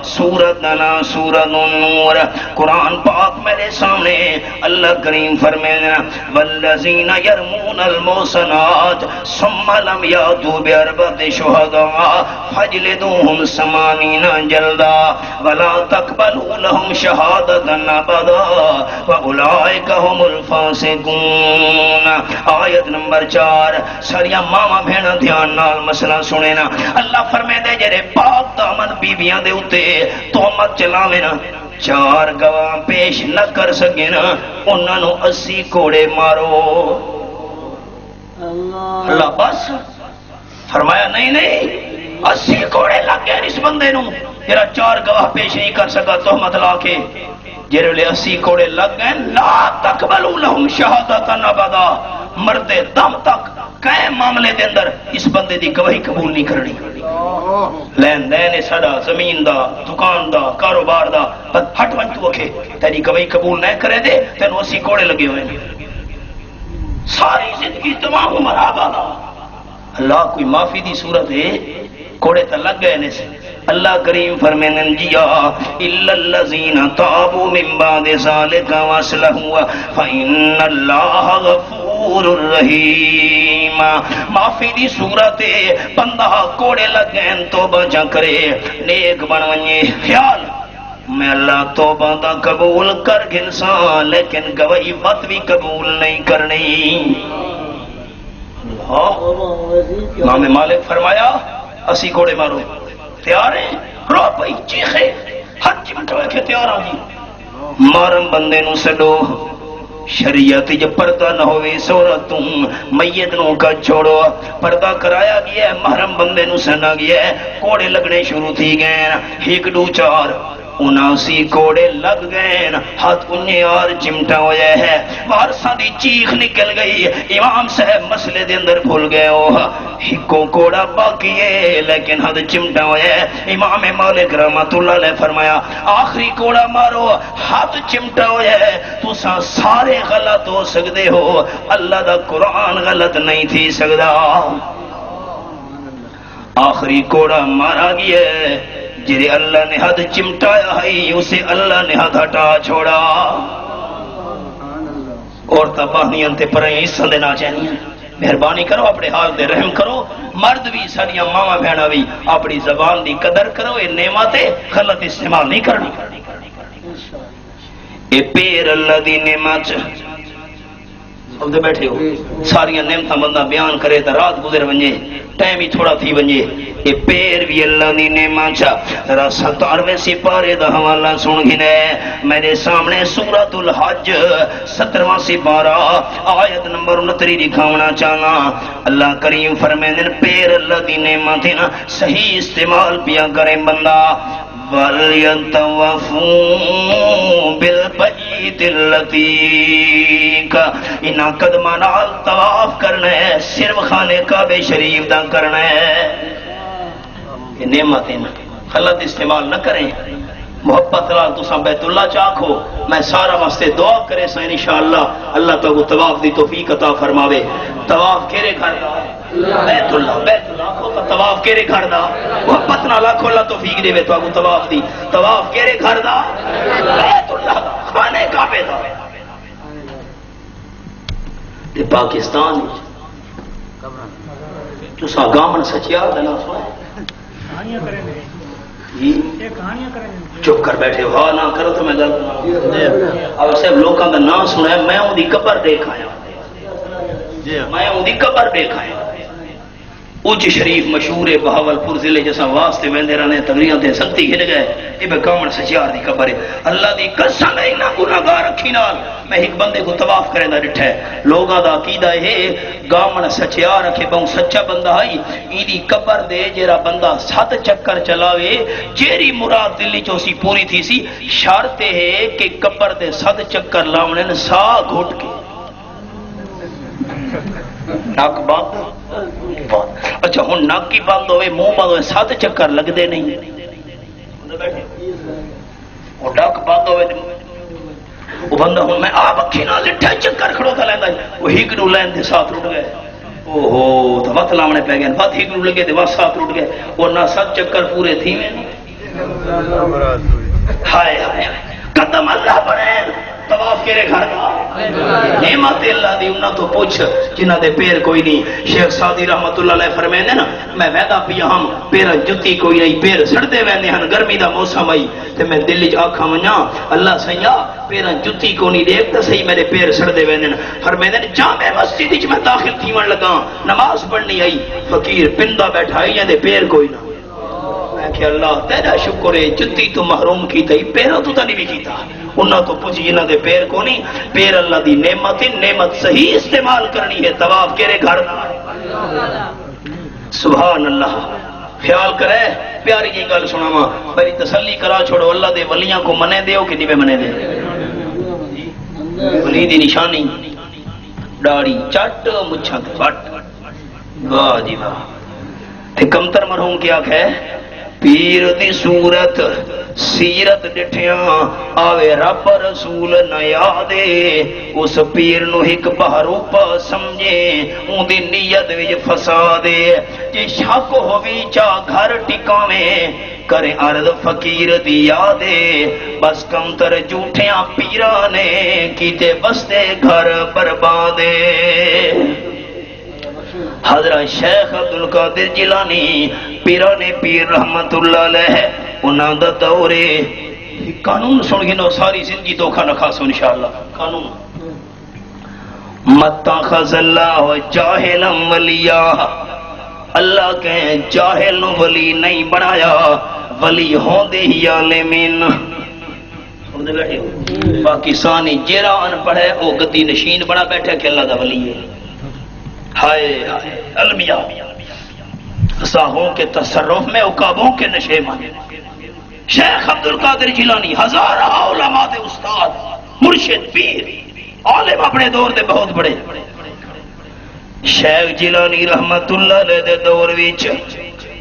سورت نانا سورت النور قرآن پاک میرے سامنے اللہ کریم فرمائے والذین یرمون المحصنات ثم لم یاتوا باربعۃ شہداء فاجلدوہم 80 جلدا ولا تقبلوا لهم شہادۃ ابدا واولئک هم الفاسقون آیت نمبر 4 ساریا ماما بہنا دھیان نال مسئلہ سنے نا اللہ فرمائے دے جڑے پاک دامن بیویاں دے اتے تہمت چلاوے نا چار گواہ پیش نہ کر سکے نا انہاں نو 80 کوڑے مارو اللہ بس فرمایا نہیں 80 کوڑے لگ گئے اس بندے نو جڑا 4 گواہ پیش نہیں کر سکا تہمت لا کے جڑے لے 80 کوڑے لگ گئے لا تقبلوا لهم شہادۃ ابدا مرد دم تک کئے معاملے دے اندر اس بندے دی گواہی قبول نہیں کرنی لین دین ساڈا زمین دا دکان دا کاروبار دا ہٹ ون تو اکھے تیری گواہی قبول نہ کرے دے تینو 80 کوڑے لگے ہوئے ساری زندگی تمام عمر آباد اللہ کوئی معافی دی صورت ہے کوڑے تا لگ گئے نے سے اللہ کریم فرمائیں جیا الا الذین تابوا من بعد ذلك واصلحوا فإن اللہ غفور رحیم معافی دی صورت بندہ کوڑے لگ گئے توبہ جا کرے نیک بن ونجے خیال میں اللہ توبہ دا قبول کر گنسان لیکن گواہی مت بھی قبول نہیں کرنی امام مالک فرمایا 80 کوڑے مارو تیار ہیں رو پئی چیخے ہر چمٹ ہوئے کہ تیار آگی مارم بندے نو سڈو شریعت جب پردہ نہ ہوئے سورتوں میت نو کا چھوڑو پردہ کرایا گیا ہے محرم بندے نو سنا گیا ہے کوڑے لگنے شروع تھی گئے 1 2 4 79 کوڑے لگ گئے ہاتھ انہیں اور چمٹا ہویا ہے وارثاں دی چیخ نکل گئی امام صاحب مسئلے دے اندر بھول گئے ہو ہکو کوڑا باقی ہے لیکن ہاتھ چمٹا ہویا ہے امام مالک رحمت اللہ علیہ فرمایا آخری کوڑا مارو ہاتھ چمٹا ہویا ہے تو سارے غلط ہو سکتے ہو اللہ دا قرآن غلط نہیں تھی سکتا آخری کوڑا مارا گیا ہے جرے اللہ نے ہاتھ چمٹایا ہے اسے اللہ نے ہاتھ ہٹا چھوڑا اور تباہیاں تے پرہیں حصہ دینا چاہیے مہربانی کرو اپنے حال دے رحم کرو مرد بھی ساریاں ماما بہنا بھی اپنی زبان دی قدر کرو یہ نعمتیں غلط استعمال نہیں کرنی اے پیر اللہ دی نعمت سب دے بیٹھے ہو ساریاں نعمتاں بندہ بیان کرے تا رات گزر ونجے ٹائم ہی تھوڑا تھی ونجے اے پیر بھی اللہ دی نعمت ذرا 97ویں سپارے دا حوالہ سن گھنے میرے سامنے سورۃ الحج 17واں سپارہ آیت نمبر 29 دکھاونا چاہنا اللہ کریم فرمائیں پیر اللہ دی نعمت نا صحیح استعمال پیا کریں بندہ وَلْيَطَوَّفُوا بِالْبَيْتِ الْعَتِيقِ انہاں قدمہ نال طواف کرنا ہے صرف خانے کعبہ شریف دا کرنا ہے یہ نعمتیں غلط استعمال نہ کریں محبت لال تو سن بیت اللہ چاکھو میں سارا واسطے دعا کرے سا انشاءاللہ اللہ تو طواف دی توفیق عطا فرماوے طواف کیرے گھر دا بیت اللہ کو طواف کیرے گھر دا محبت نہ لاکھو اللہ توفیق دے تو اگو طواف دی طواف کیرے گھر دا بیت اللہ دا خانے کعبے دا تے پاکستان تو سا گامن سچیار دنا سوائے چپ کر بیٹھے ہو ہاں نہ کرو تو میں گل اور صاحب لوگوں کا نام سنا ہے میں ان کی قبر دیکھ آیا میں ان کی قبر دیکھ آیا اچ شریف مشہور ہے بہاولپور ضلع جیسا واسطے ویندے رہنے تقریراں تے سنتی گھن گئے یہ بے کامن سچیار دی قبر ہے اللہ دی قسم ہے نہ گناہگار رکھی نال میں ایک بندے کو طواف کرے دا ڈٹھا ہے لوگاں دا عقیدہ ہے گامن سچیار رکھے بہوں سچا بندہ ہے ایدی قبر دے جیرا بندہ 7 چکر چلاوے جیری مراد دلی چوسی پوری تھی سی شرط ہے کہ قبر دے 7 چکر لاونے سا گھٹ کے ناک بند اچھا ہوں ناک کی بند ہوئے منہ بند ہوئے 7 چکر لگ دے نہیں وہ ناک بند ہوئے وہ بندہ ہوں میں آپ اکھی نہ لٹھا چکر کھڑو تھا لیندہ وہ ہیگنو لین دے 7 رٹ گئے اوہو تو وقت لامنے پہ گئے وقت ہیگنو لگے دے وقت 7 رٹ گئے اور نہ 7 چکر پورے تھی میں ہائے ہائے قدم اللہ بڑھیں طواف کیرے گھر دا نعمت اللہ دی انہاں تو پوچھ جنہ دے پیر کوئی نہیں شیخ سعدی رحمت اللہ علیہ فرمائیں نا میں ویدہ پیا ہم پیرا جتی کوئی نہیں پیر سڑتے ویندے ہن گرمی دا موسم آئی تے میں دلی آکھا ونجا اللہ سیاں پیرا جتی کو نہیں دیکھتا صحیح میرے پیر سڑتے ویندے فرمائیں جامع مسجد وچ میں داخل تھیون لگا نماز پڑھنی آئی فقیر پندہ بیٹھائی یا دے پیر کوئی نہ میں کہ اللہ تیرا شکر ہے جتی تو محروم کی تھی پیروں تو نہیں بھی کیتا انہاں تو پوچھ جنہاں دے پیر کو نہیں پیر اللہ دی نعمت نعمت صحیح استعمال کرنی ہے طواف کرے گھر سبحان اللہ خیال کرے پیاری جی گل سناواں بڑی تسلی کرا چھوڑو اللہ دے ولیاں کو منے دیو کہ نہیں منے دے ولی دی نشانی داڑھی چٹ مچھاں تے وٹ واہ جی واہ تے کمتر مرحوم کیا کہ پیر دی صورت سیرت ڈٹھیاں آوے رب رسول نہ یادے اس پیر نو ایک بہروپا سمجھے اون دی نیت وچ فسادے جے شک ہووی چا گھر ٹکاویں کرے عرض فقیر دی یادے بس کمتر جھوٹیاں پیراں نے کیتے بستے گھر بربادے حضرت شیخ عبدالقادر جیلانی پیرانے پیر رحمت اللہ علیہ انہاں دا دورے قانون سن گنو ساری زندگی دھوکا نہ کھاسو انشاءاللہ قانون متخذ اللہ جاہلا ولیا اللہ کے جاہل نو ولی نہیں بنایا ولی ہوندے ہی عالمین پاکستانی جیرا ان پڑھے او گدی نشین بنا بیٹھے کہ اللہ دا ولی ہے ہائے ہائے المیاء ساہوں کے تصرف میں عقابوں کے نشے مانے شیخ عبدالقادر جیلانی ہزارہ علماء دے استاد مرشد پیر عالم اپنے دور دے بہت بڑے شیخ جیلانی رحمت اللہ علیہ دے دور وچ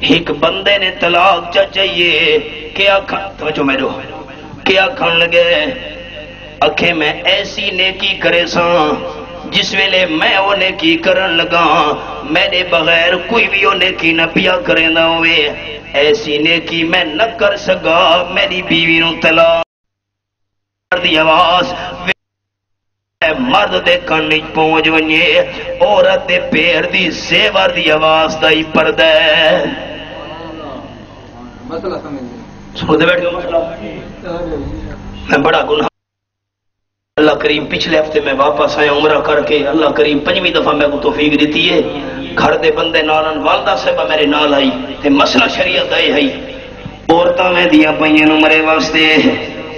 ایک بندے نے طلاق چاہیے کیا توجہ میرو کیا کھن لگے اکھے میں ایسی نیکی کرے ساں جس ویلے میں وہ نیکی کرن لگا میرے بغیر کوئی بھی وہ نیکی نہ پیا کرے نہ ہوئے ایسی نیکی میں نہ کر سکا میری بیوی نو طلاق دی آواز مرد دے کن پہنچ ونجے عورت دے پیر دی زیور دی آواز دائی پردہ مسئلہ سمجھ دے بیٹھ گیا مسئلہ میں بڑا گناہ اللہ کریم پچھلے ہفتے میں واپس آیا عمرہ کر کے اللہ کریم 5ویں دفعہ میں کو توفیق دیتی ہے گھر دے بندے نالن والدہ صاحبہ میرے نال آئی تے مسئلہ شریعت آئے ہے عورتاں میں دیا پئین عمرے واسطے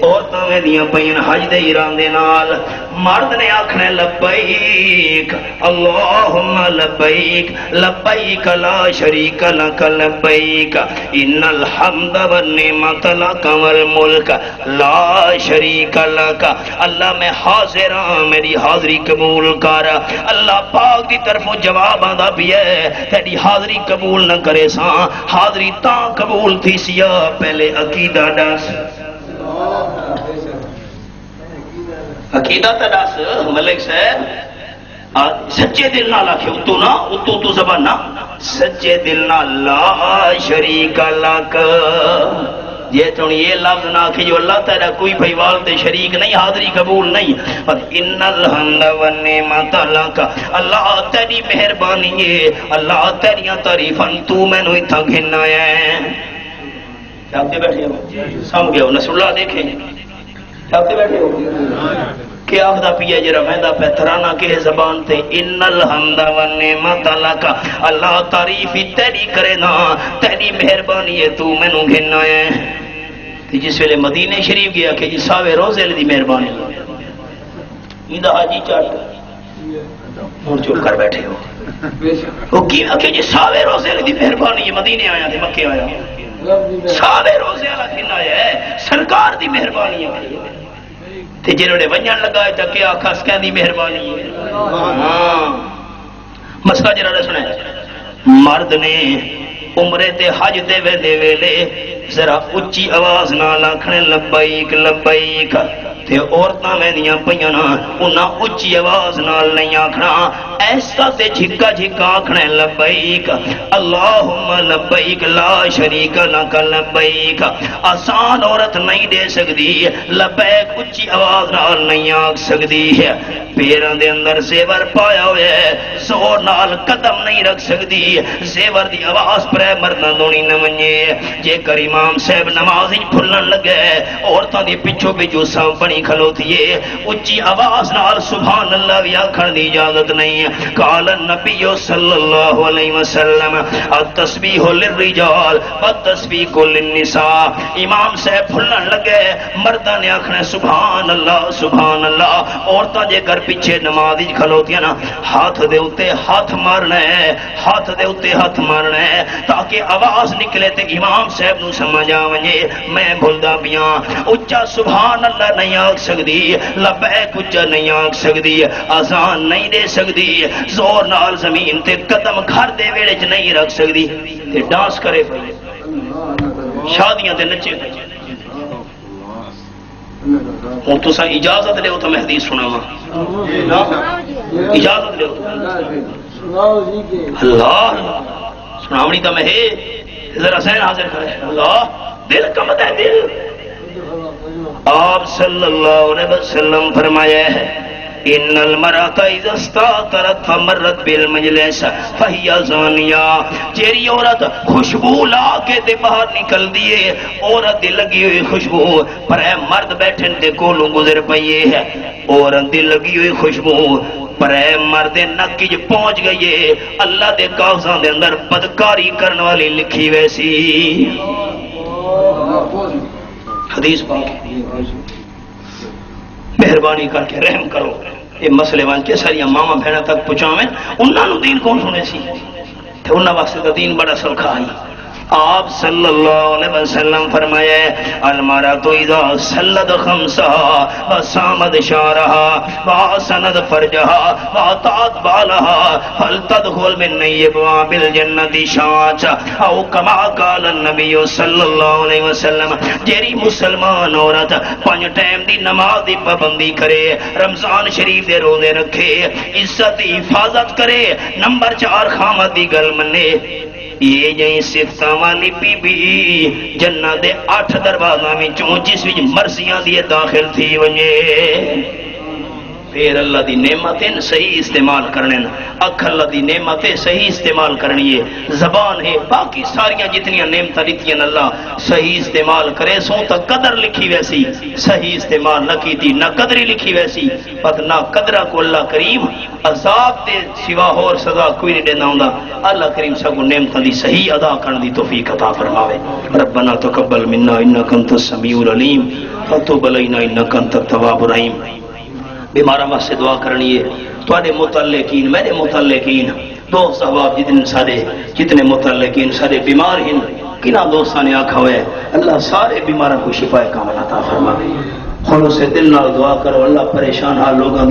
عورتاں میں دیا پئین حج دے ایران دے نال مرد نے آکھنے لبیک اللہم لبیک لبیک لا شریک لک لبیک ان الحمد والنعمت لک والملک لا شریک لک اللہ میں حاضر ہوں میری حاضری قبول کر اللہ پاک دی طرف جواب آدھا بھی ہے تیری حاضری قبول نہ کرے ساں حاضری تاں قبول تھی سیا پہلے عقیدہ ڈس عقیدہ تداس ملک صاحب سچے دل نہ لاکھے اتو نا اتو زبان نا سچے دل نہ لا شریک لک یہ تو یہ لفظ نہ کہ جو اللہ تعالیٰ کوئی بھائی والد شریک نہیں حاضری قبول نہیں اور ان الحمد والنعمت لک اللہ تیری مہربانی ہے اللہ تیریاں تعریفاں تو میں نو اتھا گھننا ہے کیا آپ دے بیٹھے ہو سام گیا ہو نصر اللہ دیکھیں کیا آپ دے بیٹھے ہو کیا آخدہ پیا جرہ مہدہ پہ ترانہ کے زبان تے ان الحمد والنعمت لک اللہ تعریفی تیری کرے نا تیری مہربانی ہے تو میں نو گھننا ہے جس ویلے مدینہ شریف گیا کہ جس ساوے روزے لی مہربانی ایدہ حاجی چاہتا ہوں چوب کر بیٹھے ہو وہ کیا کہ جس ساوے روزے لی مہربانی ہے مدینہ آیا تھے مکہ آیا ساوے روزے اللہ کھنا ہے سرکار دی مہربانی ہے تے جنہوں نے ونجان لگائے تا کیا خاص کہہ دی مہربانی ہے مسئلہ جنہوں نے سنے مرد نے عمرے تے حج دے ویلے ذرا اچھی آواز نہ لاکھنے لبیک لبیک تے عورتاں میں دیاں پیانا انہاں اچھی آواز نال نہیں آکھنا ایسا تے جھکا جھکا آکھنے لبیک اللہم لبیک لا شریک لک لبیک آسان عورت نہیں دے سکتی لبیک اچھی آواز نال نہیں آکھ سکتی پیران دے اندر زیور پایا ہوئے زور نال قدم نہیں رکھ سکتی زیور دی آواز پر مردہ دونی نہ منجے جے کر امام صاحب نمازی پھلن لگے عورتاں دی پچھو بھی جو سام بنی نہیں کھلوتی ہے اچھی آواز نال سبحان اللہ بھی آکھن دی اجازت نہیں ہے قال النبی صلی اللہ علیہ وسلم التسبیح للرجال والتسبیح للنساء امام صاحب پھلن لگے مردہ نے آکھنا سبحان اللہ عورتاں جے کر پیچھے نماز کھلوتی ہیں نا ہاتھ دے اتے ہاتھ مارنا ہے ہاتھ دے اتے ہاتھ مارنا ہے تاکہ آواز نکلے تے امام صاحب نو سمجھ آوے میں بھولدا پیاں اچا سبحان اللہ نہیں آکھ سکدی لبیک اچا نہیں آکھ سکدی اذان نہیں دے سکدی زور نال زمین تے قدم گھر دے ویڑے چ نہیں رکھ سکدی تے ڈانس کرے پئی شادیاں تے نچے ہوں تسا اجازت لے تو میں حدیث سناواں اجازت لے اللہ سناونی تو میں ہے ذرا ذہن حاضر کرے اللہ دل کمتا ہے دل آپ صلی اللہ علیہ وسلم فرمایا ہے ان المرأة اذا استاطرت فمرت بالمجلس فہی زانیہ تیری عورت خوشبو لا کے دے باہر نکل دیے عورت دل لگی ہوئی خوشبو پر اے مرد بیٹھن دے کولوں گزر پئیے ہے عورت دل لگی ہوئی خوشبو پر اے مرد نکی جو پہنچ گئیے اللہ دے کاغذاں دے اندر بدکاری کرنے والی لکھی ویسی حدیث پاک مہربانی کر کے رحم کرو یہ مسئلے وان کے ساریا ماما بہنا تک پہنچاویں انہاں نو دین کون سنے سی تے انہاں واسطے تو دین بڑا سوکھا ہے آپ صلی اللہ علیہ وسلم فرمایا المرأۃ اذا صلت خمسها وصامت شعرها وحسنت فرجها واطاعت بالها فلتدخل من ابواب الجنة شاعة او كما قال النبی صلی اللہ علیہ وسلم جیری مسلمان عورت 5 ٹائم دی نماز دی پابندی کرے رمضان شریف دے روزے رکھے عزت حفاظت کرے نمبر 4 خامد دی گل منے یہ جائیں صفتہ والی بی بی جنہ دے 8 دروازہ میں چون جس وچ مرضیاں دیے داخل تھی ونجے پھر اللہ دی نعمتیں صحیح استعمال کرنے اکھ اللہ دی نعمتیں صحیح استعمال کرنی ہے زبان ہے باقی ساریاں جتنیاں نعمتیں دیتی ہیں اللہ صحیح استعمال کرے سو تک قدر لکھی ویسی صحیح استعمال نہ کی تھی نہ قدری لکھی ویسی پت نہ قدرہ کو اللہ کریم عذاب دے سوا اور سزا کوئی نہیں دینا ہوندا اللہ کریم سگو نعمتیں دی صحیح ادا کرنے دی توفیق عطا فرماوے ربنا تقبل منا انک انت السمیع العلیم وتب علینا انک انت التواب الرحیم بیمارہ واسطے دعا کرنی ہے تواڈے متعلقین میرے متعلقین دوست احباب جتنے متعلقین سارے بیمار ہیں کنا دوستاں نے آکھا ہوئے اللہ سارے بیماروں کو شفا کامل عطا فرماوے خلوص دل نال دعا کرو اللہ پریشان حال لوگاں